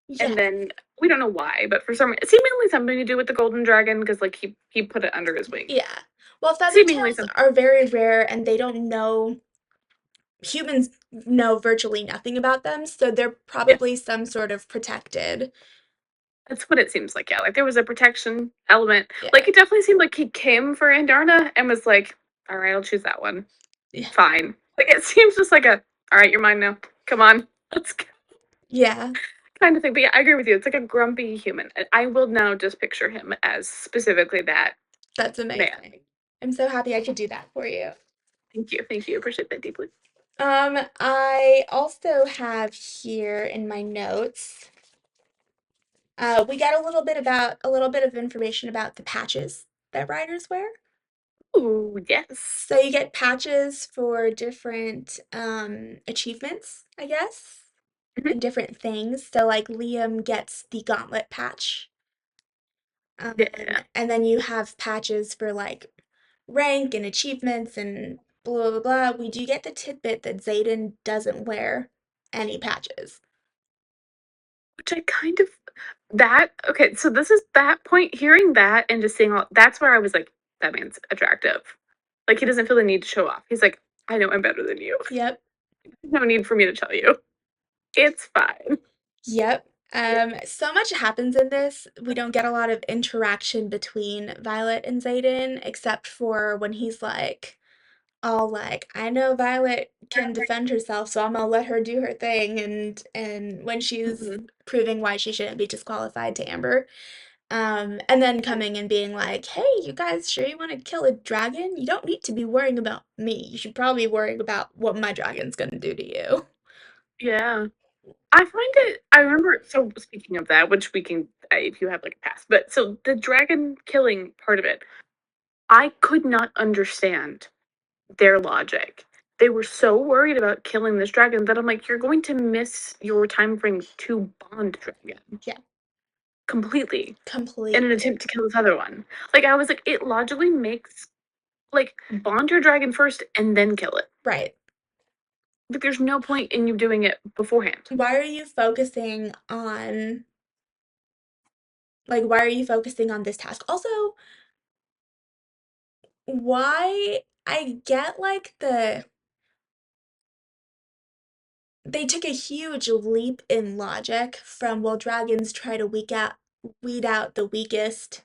Speaker 1: Yeah.
Speaker 2: and then we don't know why, but for some seemingly something to do with the golden dragon because like he put it under his wing.
Speaker 1: Yeah. Well, feather
Speaker 2: Seemingly
Speaker 1: tails
Speaker 2: something.
Speaker 1: are very rare and they don't know humans know virtually nothing about them, so they're
Speaker 2: Yeah,
Speaker 1: probably some sort of protected.
Speaker 2: that's what it seems like. Yeah, like there was a protection element.
Speaker 1: Yeah.
Speaker 2: Like it definitely seemed like he came for Andarna and was like, "All right, I'll choose that one.
Speaker 1: Yeah.
Speaker 2: Fine." Like it seems just like a, "All right, you're mine now. Come on, let's go."
Speaker 1: Yeah.
Speaker 2: Kind of thing. But yeah, I agree with you. It's like a grumpy human. And I will now just picture him as specifically that
Speaker 1: That's
Speaker 2: man.
Speaker 1: amazing. I'm so happy I could do that for you.
Speaker 2: Thank you. Thank you. Appreciate that deeply.
Speaker 1: I also have here in my notes, we got a little bit of information about the patches that riders wear.
Speaker 2: Oh, yes.
Speaker 1: So you get patches for different achievements, I guess,
Speaker 2: Mhm.
Speaker 1: and different things. So like Liam gets the gauntlet patch.
Speaker 2: Yeah.
Speaker 1: And then you have patches for like rank and achievements and blah blah blah. We do get the tidbit that Zayden doesn't wear any patches.
Speaker 2: Which I kind of that okay, so this is that point hearing that and just seeing all that's where I was like, that man's attractive. Like he doesn't feel the need to show off. He's like, I know I'm better than you.
Speaker 1: Yep.
Speaker 2: No need for me to tell you. It's fine.
Speaker 1: Yep. So much happens in this. We don't get a lot of interaction between Violet and Zayden, except for when he's like, all like, I know Violet can defend herself, so I'm gonna let her do her thing, and when she's
Speaker 2: Mhm.
Speaker 1: proving why she shouldn't be disqualified to Amber. And then coming and being like, hey, you guys sure you want to kill a dragon? You don't need to be worrying about me. You should probably be worrying about what my dragon's gonna do to you.
Speaker 2: Yeah. I find it. I remember. So speaking of that, which we can, if you have like a pass, but so the dragon killing part of it, I could not understand their logic. They were so worried about killing this dragon that I'm like, you're going to miss your time frame to bond dragon
Speaker 1: Yeah,
Speaker 2: completely in an
Speaker 1: completely.
Speaker 2: attempt to kill this other one. Like I was like, it logically makes like bond your dragon first and then kill it.
Speaker 1: Right.
Speaker 2: Like there's no point in you doing it beforehand.
Speaker 1: Why are you focusing on why are you focusing on this task? Also, why I get like they took a huge leap in logic from well dragons try to weed out the weakest,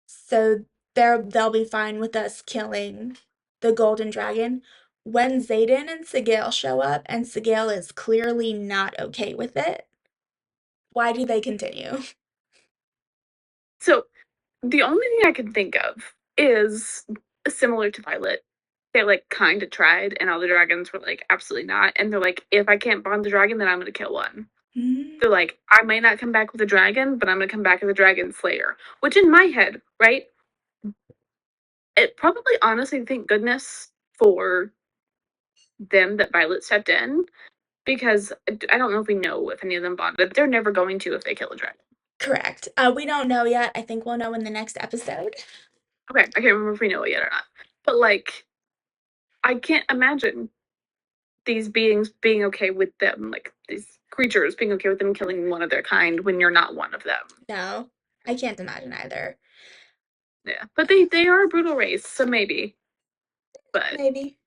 Speaker 1: so they'll be fine with us killing the golden dragon. When Xaden and Sigil show up and Sigil is clearly not okay with it. Why do they continue?
Speaker 2: So the only thing I can think of is similar to Violet. They like kind of tried, and all the dragons were like, absolutely not. And they're like, if I can't bond the dragon, then I'm gonna kill one.
Speaker 1: Mm,
Speaker 2: They're like, I might not come back with a dragon, but I'm gonna come back as a dragon slayer. Which in my head, right? It probably honestly thank goodness for them that Violet stepped in because I don't know if we know if any of them bonded. They're never going to if they kill a dragon.
Speaker 1: correct. We don't know yet. I think we'll know in the next episode.
Speaker 2: Okay, I can't remember if we know it yet or not. But like, I can't imagine these beings being okay with them, like these creatures being okay with them killing one of their kind when you're not one of them.
Speaker 1: No, I can't imagine either.
Speaker 2: Yeah, but they are a brutal race, so maybe. But
Speaker 1: Maybe.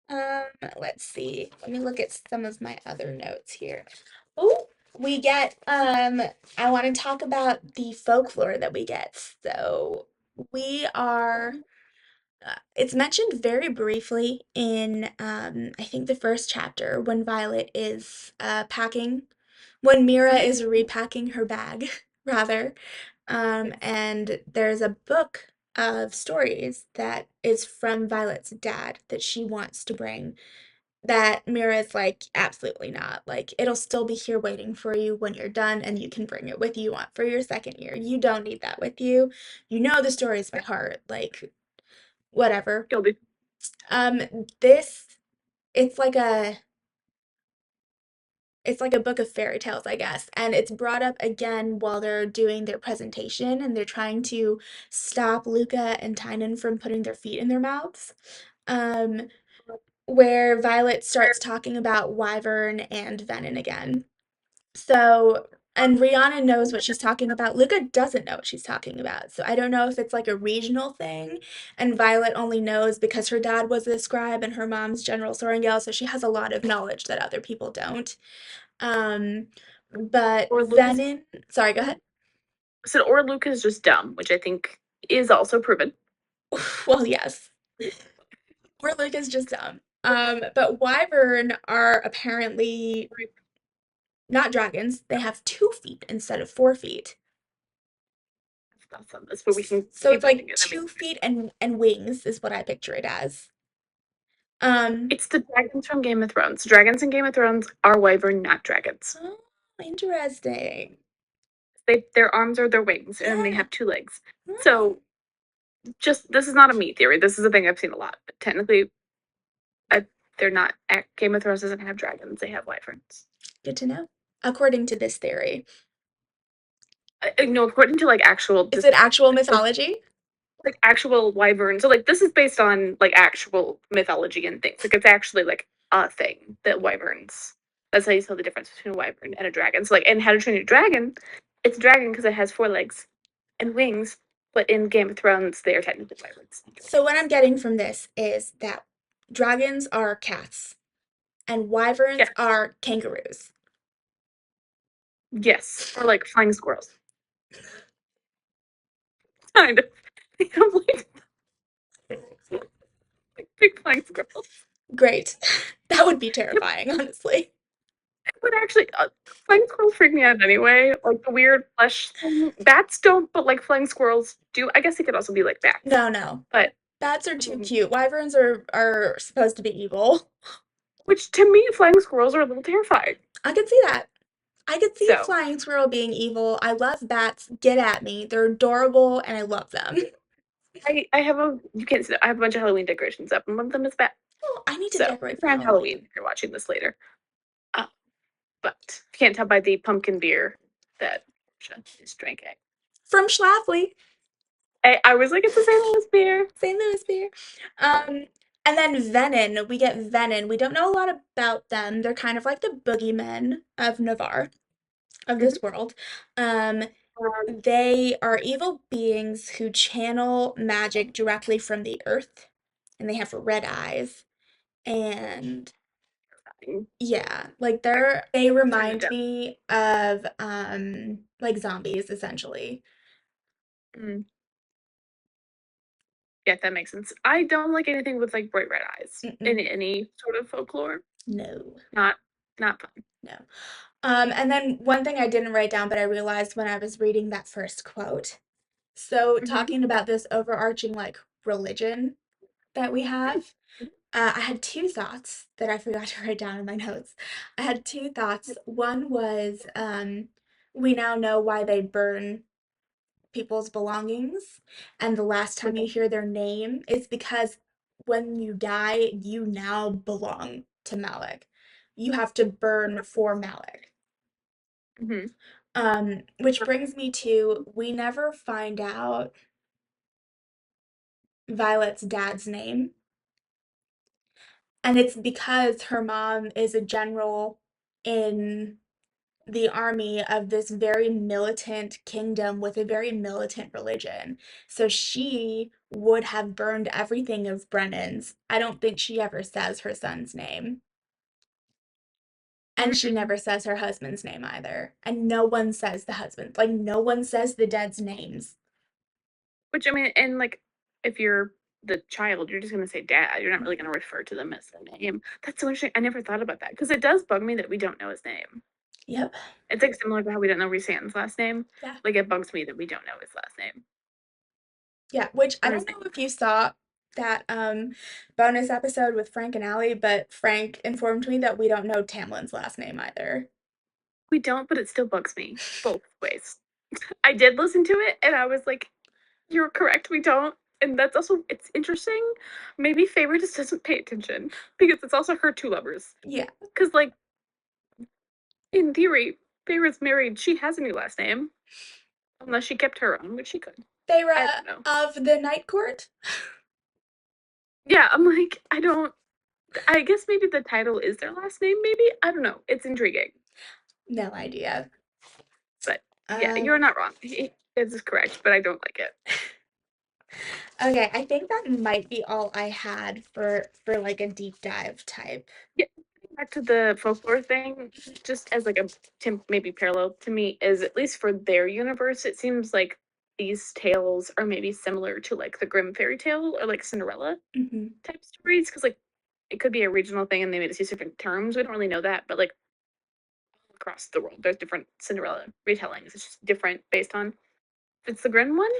Speaker 1: Um, let's see. Let me look at some of my other notes here. Oh, we get I want to talk about the folklore that we get. So, we are it's mentioned very briefly in I think the first chapter when Violet is packing when Mira is repacking her bag rather. And there's a book of stories that is from Violet's dad that she wants to bring that Mira's like, absolutely not. Like, it'll still be here waiting for you when you're done, and you can bring it with you on for your second year. You don't need that with you. You know the stories by heart. Like, whatever.
Speaker 2: Gilby.
Speaker 1: Um, this it's like a it's like a book of fairy tales, I guess, and it's brought up again while they're doing their presentation, and they're trying to stop Luca and Tynan from putting their feet in their mouths. Um, where Violet starts talking about Wyvern and Venom again. So, and Rihanna knows what she's talking about. Luca doesn't know what she's talking about. So I don't know if it's like a regional thing, and Violet only knows because her dad was a scribe and her mom's General Sorrengail, so she has a lot of knowledge that other people don't. Um, but
Speaker 2: Or Lucas
Speaker 1: Venom, sorry, go ahead.
Speaker 2: said, or Luke is just dumb, which I think is also proven.
Speaker 1: Well, yes. Or Luca's just dumb. But Wyvern are apparently not dragons. They have 2 feet instead of 4 feet.
Speaker 2: Thoughts on this, but we can
Speaker 1: So
Speaker 2: keep
Speaker 1: it's
Speaker 2: going.
Speaker 1: like
Speaker 2: And I mean,
Speaker 1: 2 feet and wings is what I picture it as. Um,
Speaker 2: it's the dragons from Game of Thrones. Dragons in Game of Thrones are wyvern, not dragons.
Speaker 1: oh, interesting.
Speaker 2: Their arms are their wings, and they
Speaker 1: Yeah.
Speaker 2: have 2 legs.
Speaker 1: Hmm,
Speaker 2: So just this is not a me theory. This is a thing I've seen a lot. But technically, uh, they're not. Game of Thrones doesn't have dragons; they have wyverns.
Speaker 1: good to know. According to this theory.
Speaker 2: No, according to like actual,
Speaker 1: Is
Speaker 2: just
Speaker 1: it actual mythology?
Speaker 2: like actual wyvern. So like this is based on like actual mythology and things. Like it's actually like a thing that wyverns. That's how you tell the difference between a wyvern and a dragon. So like in How to Train Your Dragon, it's a dragon because it has 4 legs and wings. But in Game of Thrones, they are technically wyverns.
Speaker 1: So what I'm getting from this is that dragons are cats and wyverns
Speaker 2: Yeah.
Speaker 1: are kangaroos.
Speaker 2: Yes. Or like flying squirrels. Kind of. I'm like big flying squirrels.
Speaker 1: Great. That would be terrifying, honestly.
Speaker 2: But actually, flying squirrels freak me out anyway. Like the weird flesh thing. Bats don't, but like flying squirrels do. I guess they could also be like bats.
Speaker 1: No, no.
Speaker 2: But
Speaker 1: Bats are too
Speaker 2: um,
Speaker 1: cute. Wyverns are supposed to be evil.
Speaker 2: which to me, flying squirrels are a little terrifying.
Speaker 1: I could see that. I could see a
Speaker 2: So
Speaker 1: flying squirrel being evil. I love bats. Get at me. They're adorable and I love them.
Speaker 2: I have a you can't see that I have a bunch of Halloween decorations up, and one of them is bat.
Speaker 1: Oh, I need to
Speaker 2: So
Speaker 1: decorate
Speaker 2: it's
Speaker 1: for
Speaker 2: around
Speaker 1: Halloween.
Speaker 2: Halloween if you're watching this later. Uh, but you can't tell by the pumpkin beer that Portia is drinking.
Speaker 1: From Schlafly,
Speaker 2: I was like, it's a St. Louis beer.
Speaker 1: St. Louis beer. And then Venom. We get Venom. We don't know a lot about them. They're kind of like the boogeymen of Navarre, of
Speaker 2: Mhm.
Speaker 1: this world. Um,
Speaker 2: Um,
Speaker 1: they are evil beings who channel magic directly from the earth, and they have red eyes. And yeah, like they
Speaker 2: kind of
Speaker 1: remind
Speaker 2: dumb.
Speaker 1: me of like zombies essentially.
Speaker 2: Mm. Yeah, that makes sense. I don't like anything with like bright red eyes in
Speaker 1: Mm-mm.
Speaker 2: any sort of folklore.
Speaker 1: No,
Speaker 2: Not not fun.
Speaker 1: no. And then one thing I didn't write down, but I realized when I was reading that first quote. So,
Speaker 2: Hmm.
Speaker 1: talking about this overarching like religion that we have, I had two thoughts that I forgot to write down in my notes. I had two thoughts. One was we now know why they burn people's belongings, and the last time you hear their name is because when you die, you now belong to Malik. You have to burn for Malik.
Speaker 2: Hmm.
Speaker 1: Which brings me to we never find out Violet's dad's name. And it's because her mom is a general in the army of this very militant kingdom with a very militant religion. So she would have burned everything of Brennan's. I don't think she ever says her son's name. And she
Speaker 2: Mm.
Speaker 1: never says her husband's name either. And no one says the husband. Like, no one says the dead's names.
Speaker 2: Which I mean, and like, if you're the child, you're just gonna say dad. You're not really gonna refer to them as their name. That's so interesting. I never thought about that because it does bug me that we don't know his name.
Speaker 1: Yep.
Speaker 2: It's like similar to how we don't know Rhysand's last name.
Speaker 1: Yeah.
Speaker 2: Like it bugs me that we don't know his last name
Speaker 1: Yeah. Which I
Speaker 2: or his
Speaker 1: don't
Speaker 2: name.
Speaker 1: know if you saw that bonus episode with Frank and Allie, but Frank informed me that we don't know Tamlin's last name either.
Speaker 2: We don't, but it still bugs me both ways. I did listen to it, and I was like, "You're correct. We don't." And that's also it's interesting. Maybe Favor just doesn't pay attention because it's also her two lovers.
Speaker 1: Yeah.
Speaker 2: Because like in theory, Favor's married. She has a new last name unless she kept her own, which she could. I
Speaker 1: Feyre
Speaker 2: don't know.
Speaker 1: of the Night Court?
Speaker 2: Yeah, I'm like I don't. I guess maybe the title is their last name. Maybe I don't know. It's intriguing.
Speaker 1: No idea.
Speaker 2: But yeah,
Speaker 1: Um,
Speaker 2: you're not wrong. This is correct, but I don't like it.
Speaker 1: okay, I think that might be all I had for like a deep dive type.
Speaker 2: Yeah, back to the folklore thing, just as like a maybe parallel to me is at least for their universe, it seems like these tales are maybe similar to like the Grimm fairy tale or like Cinderella
Speaker 1: Hmm.
Speaker 2: type stories because like it could be a regional thing and they made us use different terms. We don't really know that, but like across the world, there's different Cinderella retellings. It's just different based on if it's the Grimm one,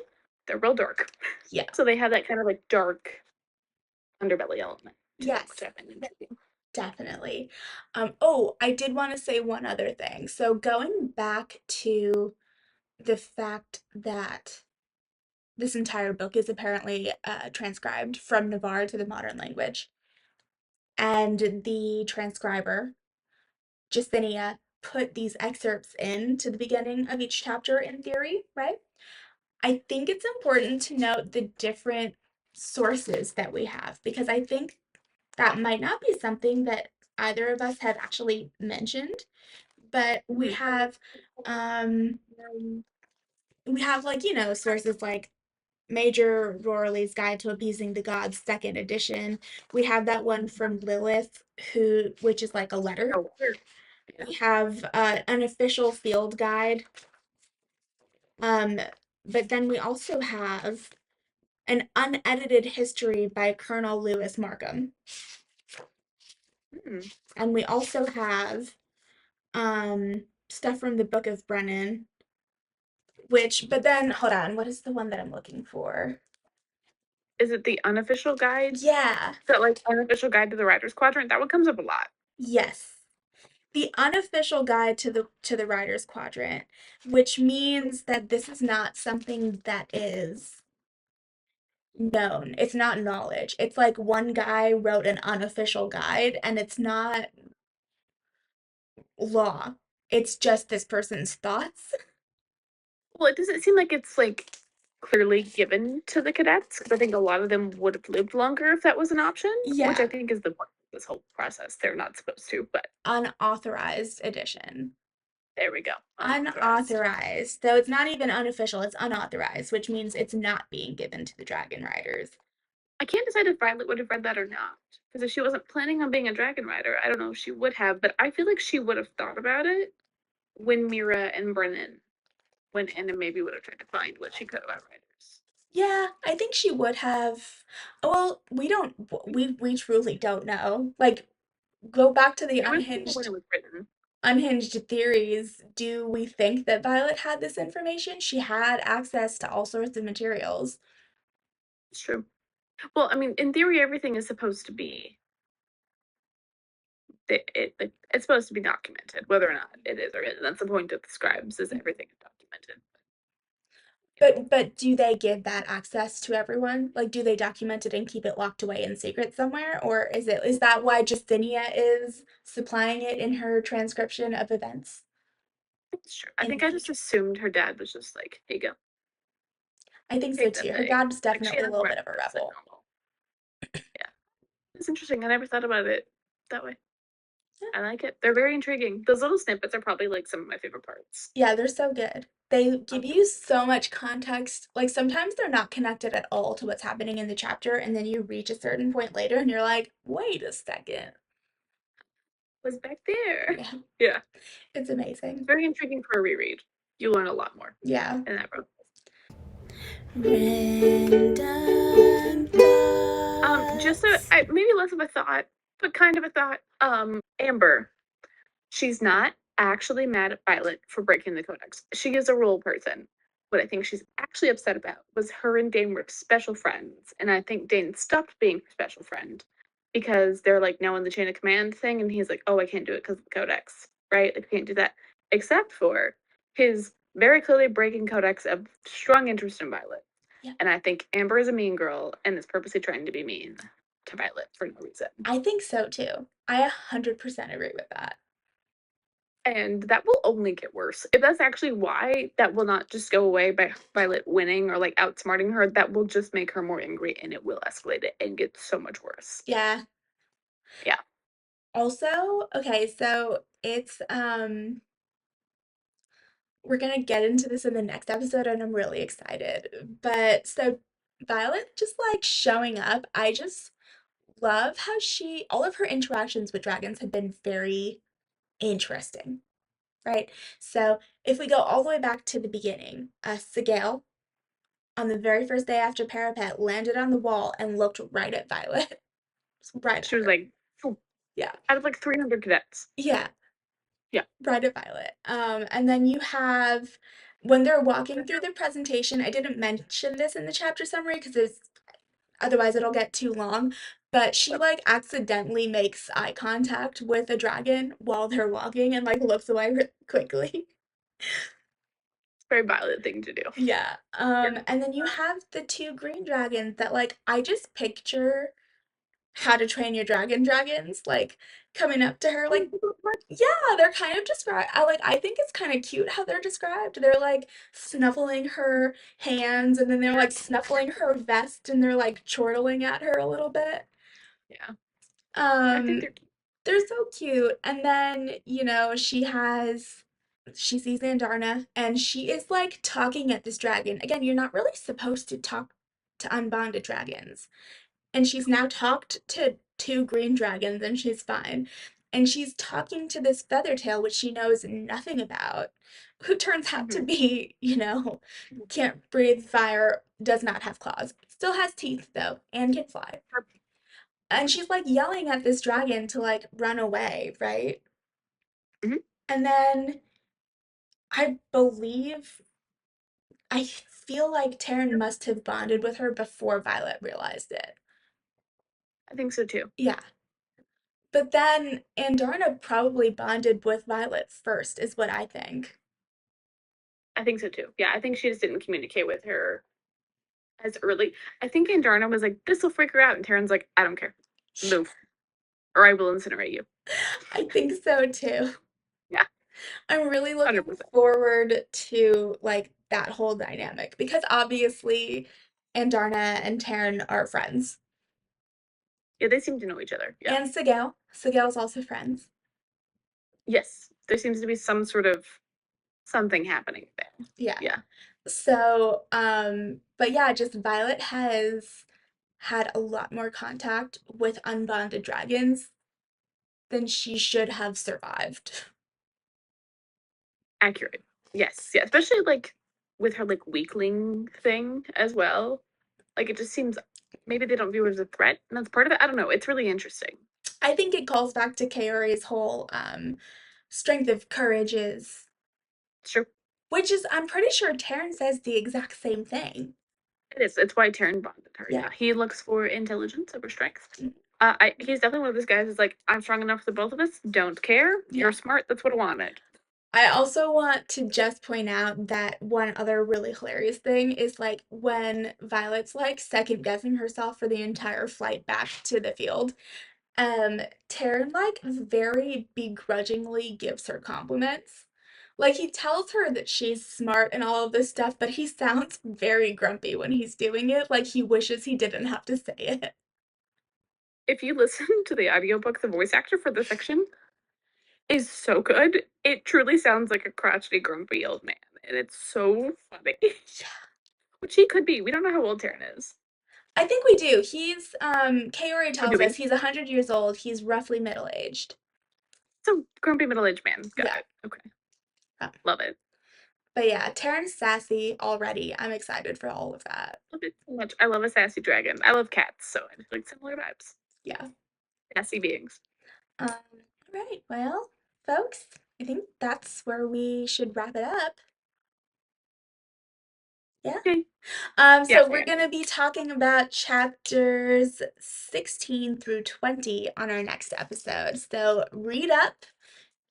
Speaker 2: they're real dark.
Speaker 1: Yeah.
Speaker 2: So they have that kind of like dark underbelly element to them, which
Speaker 1: Yes,
Speaker 2: I find intriguing.
Speaker 1: definitely. Oh, I did want to say one other thing. So going back to the fact that this entire book is apparently transcribed from Navarre to the modern language, and the transcriber, Jacinia, put these excerpts in to the beginning of each chapter in theory, right? I think it's important to note the different sources that we have because I think that might not be something that either of us have actually mentioned, but
Speaker 2: Mhm.
Speaker 1: um we have like, sources like Major Rorley's Guide to Appeasing the Gods, second edition. We have that one from Lilith, which is like a letter.
Speaker 2: Oh, yeah.
Speaker 1: We have an official field guide. Um, but then we also have an unedited history by Colonel Lewis Markham.
Speaker 2: Hmm.
Speaker 1: And we also have stuff from the Book of Brennan, but then hold on, what is the one that I'm looking for?
Speaker 2: Is it the unofficial guide?
Speaker 1: Yeah,
Speaker 2: That like unofficial guide to the writer's quadrant? That one comes up a lot.
Speaker 1: yes. The unofficial guide to the Writer's Quadrant, which means that this is not something that is known. It's not knowledge. It's like one guy wrote an unofficial guide and it's not law. It's just this person's thoughts.
Speaker 2: Well, it doesn't seem like it's like clearly given to the cadets because I think a lot of them would have lived longer if that was an option, which I
Speaker 1: Yeah,
Speaker 2: think is the point of this whole process. They're not supposed to, but
Speaker 1: unauthorized edition.
Speaker 2: there we go. Unauthorized.
Speaker 1: Unauthorized. So it's not even unofficial, it's unauthorized, which means it's not being given to the Dragon Riders.
Speaker 2: I can't decide if Violet would have read that or not. Because if she wasn't planning on being a dragon rider, I don't know if she would have, but I feel like she would have thought about it when Mira and Brennan went in and maybe would have tried to find what she could about writers.
Speaker 1: Yeah, I think she would have. Well, we don't, we truly don't know. Like, go back to the
Speaker 2: It was when
Speaker 1: Unhinged.
Speaker 2: it was written.
Speaker 1: unhinged theories, do we think that Violet had this information? She had access to all sorts of materials.
Speaker 2: It's true. Well, I mean, in theory, everything is supposed to be it's supposed to be documented, whether or not it is or isn't. That's the point of the scribes, is everything is documented.
Speaker 1: But do they give that access to everyone? Like, do they document it and keep it locked away in secret somewhere? Or is that why Justinia is supplying it in her transcription of events
Speaker 2: It's true. I
Speaker 1: in the
Speaker 2: think I just
Speaker 1: future?
Speaker 2: assumed her dad was just like, "Here you go,
Speaker 1: I think so
Speaker 2: take that
Speaker 1: too. Her
Speaker 2: thing."
Speaker 1: dad's
Speaker 2: Like she
Speaker 1: definitely a
Speaker 2: has
Speaker 1: little
Speaker 2: more
Speaker 1: bit of a
Speaker 2: access than
Speaker 1: rebel.
Speaker 2: normal. Yeah, it's interesting. I never thought about it that way. I like it. They're very intriguing. Those little snippets are probably like some of my favorite parts.
Speaker 1: Yeah, they're so good. They give
Speaker 2: Um,
Speaker 1: you so much context. Like sometimes they're not connected at all to what's happening in the chapter, and then you reach a certain point later and you're like, wait a second.
Speaker 2: was back there.
Speaker 1: Yeah,
Speaker 2: Yeah,
Speaker 1: it's
Speaker 2: it's
Speaker 1: amazing.
Speaker 2: very intriguing for a reread. You learn a lot more
Speaker 1: Yeah.
Speaker 2: in that book.
Speaker 1: Random
Speaker 2: Just a
Speaker 1: thoughts.
Speaker 2: maybe less of a thought, but kind of a thought. Amber. She's not actually mad at Violet for breaking the codex. She is a rule person. What I think she's actually upset about was her and Dane were special friends, and I think Dane stopped being her special friend because they're like now in the chain of command thing, and he's like, "Oh, I can't do it because of the codex, right? I can't do that." Except for his very clearly breaking codex of strong interest in Violet,
Speaker 1: Yeah,
Speaker 2: and I think Amber is a mean girl and is purposely trying to be mean to Violet for no reason.
Speaker 1: I think so too. I 100% agree with that.
Speaker 2: And that will only get worse. If that's actually why, that will not just go away by Violet winning or like outsmarting her. That will just make her more angry and it will escalate it and get so much worse.
Speaker 1: Yeah.
Speaker 2: Yeah.
Speaker 1: Also, okay, so we're gonna get into this in the next episode and I'm really excited. But so Violet just like showing up, I just love how all of her interactions with dragons have been very interesting, right? So if we go all the way back to the beginning, Sigale on the very first day after Parapet landed on the wall and looked right at Violet, right
Speaker 2: She
Speaker 1: at
Speaker 2: was
Speaker 1: her.
Speaker 2: like, "Oh,"
Speaker 1: Yeah,
Speaker 2: out of like 300 cadets.
Speaker 1: yeah,
Speaker 2: Yeah.
Speaker 1: right at Violet. And then you have when they're walking through the presentation. I didn't mention this in the chapter summary because it's otherwise it'll get too long. But she like accidentally makes eye contact with a dragon while they're walking and like looks away really quickly.
Speaker 2: It's a very Violet thing to do.
Speaker 1: Yeah.
Speaker 2: Yeah.
Speaker 1: And then you have the two green dragons that like I just picture How to Train Your Dragon dragons like coming up to her like yeah, they're kind of described. I think it's kind of cute how they're described. They're like snuffling her hands and then they're like snuffling her vest and they're like chortling at her a little bit.
Speaker 2: Yeah. I think
Speaker 1: Um
Speaker 2: they're cute.
Speaker 1: they're so cute. And then, she sees Andarna and she is like talking at this dragon. Again, you're not really supposed to talk to unbonded dragons. And she's now talked to two green dragons and she's fine. And she's talking to this Feathertail, which she knows nothing about, who turns out to
Speaker 2: Mhm.
Speaker 1: be, can't breathe fire, does not have claws. Still has teeth though, and can fly. And she's like yelling at this dragon to like run away, right?
Speaker 2: Mhm.
Speaker 1: And then I believe, I feel like Taryn must have bonded with her before Violet realized it.
Speaker 2: I think so too.
Speaker 1: Yeah. But then Andarna probably bonded with Violet first, is what I think.
Speaker 2: I think so too. Yeah, I think she just didn't communicate with her as early. I think Andarna was like, "This will freak her out," and Taryn's like, "I don't care, move, or I will incinerate you."
Speaker 1: I think so too.
Speaker 2: Yeah,
Speaker 1: I'm really
Speaker 2: hundred
Speaker 1: looking
Speaker 2: percent.
Speaker 1: forward to like that whole dynamic because obviously Andarna and Taryn are friends.
Speaker 2: Yeah, they seem to know each other. Yeah.
Speaker 1: And Sigale. Sigale's also friends.
Speaker 2: Yes, there seems to be some sort of something happening there.
Speaker 1: Yeah.
Speaker 2: Yeah,
Speaker 1: So, but yeah, just Violet has had a lot more contact with unbonded dragons than she should have survived.
Speaker 2: accurate. Yes, yeah, especially like with her like weakling thing as well. Like it just seems maybe they don't view her as a threat, and that's part of it. I don't know. It's really interesting.
Speaker 1: I think it calls back to Kaori's whole strength of courage is.
Speaker 2: It's true.
Speaker 1: Which is, I'm pretty sure Taryn says the exact same thing.
Speaker 2: It is. It's why Taryn bonded her.
Speaker 1: Yeah.
Speaker 2: Yeah. He looks for intelligence over strength.
Speaker 1: Mhm.
Speaker 2: He's definitely one of those guys who's like, I'm strong enough for the both of us. Don't care. You're smart. That's what I wanted.
Speaker 1: I also want to just point out that one other really hilarious thing is like when Violet's like second guessing herself for the entire flight back to the field. Taryn like very begrudgingly gives her compliments. Like he tells her that she's smart and all of this stuff, but he sounds very grumpy when he's doing it, like he wishes he didn't have to say it.
Speaker 2: If you listen to the audiobook, the voice actor for the section is so good. It truly sounds like a crotchety, grumpy old man, and it's so funny. Which he could be. We don't know how old Taryn is.
Speaker 1: I think we do. He's Kaori
Speaker 2: Oh,
Speaker 1: tells
Speaker 2: do we?
Speaker 1: us he's 100 years old. He's roughly middle-aged.
Speaker 2: So grumpy middle-aged man. Got
Speaker 1: Yeah.
Speaker 2: it. Okay.
Speaker 1: Oh.
Speaker 2: Love it.
Speaker 1: But yeah, Taryn's sassy already. I'm excited for all of that.
Speaker 2: Love it so much. I love a sassy dragon. I love cats, so I just like similar vibes.
Speaker 1: Yeah.
Speaker 2: Sassy beings.
Speaker 1: All right. Well, folks, I think that's where we should wrap it up. Yeah.
Speaker 2: Okay.
Speaker 1: So we're going to be talking about chapters 16 through 20 on our next episode. So read up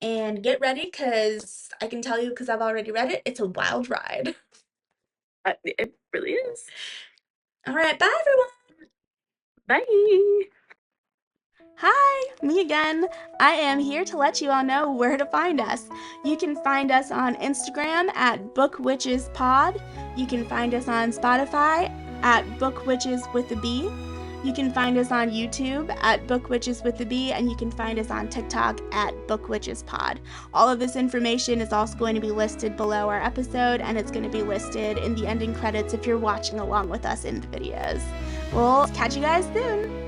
Speaker 1: and get ready because I can tell you, because I've already read it, it's a wild ride.
Speaker 2: It really is.
Speaker 1: All right. Bye, everyone.
Speaker 2: Bye.
Speaker 1: Hi, me again. I am here to let you all know where to find us. You can find us on Instagram at BookWitchesPod. You can find us on Spotify at BookWitches with a B. You can find us on YouTube at BookWitches with a B, and you can find us on TikTok at BookWitchesPod. All of this information is also going to be listed below our episode, and it's going to be listed in the ending credits if you're watching along with us in the videos. We'll catch you guys soon.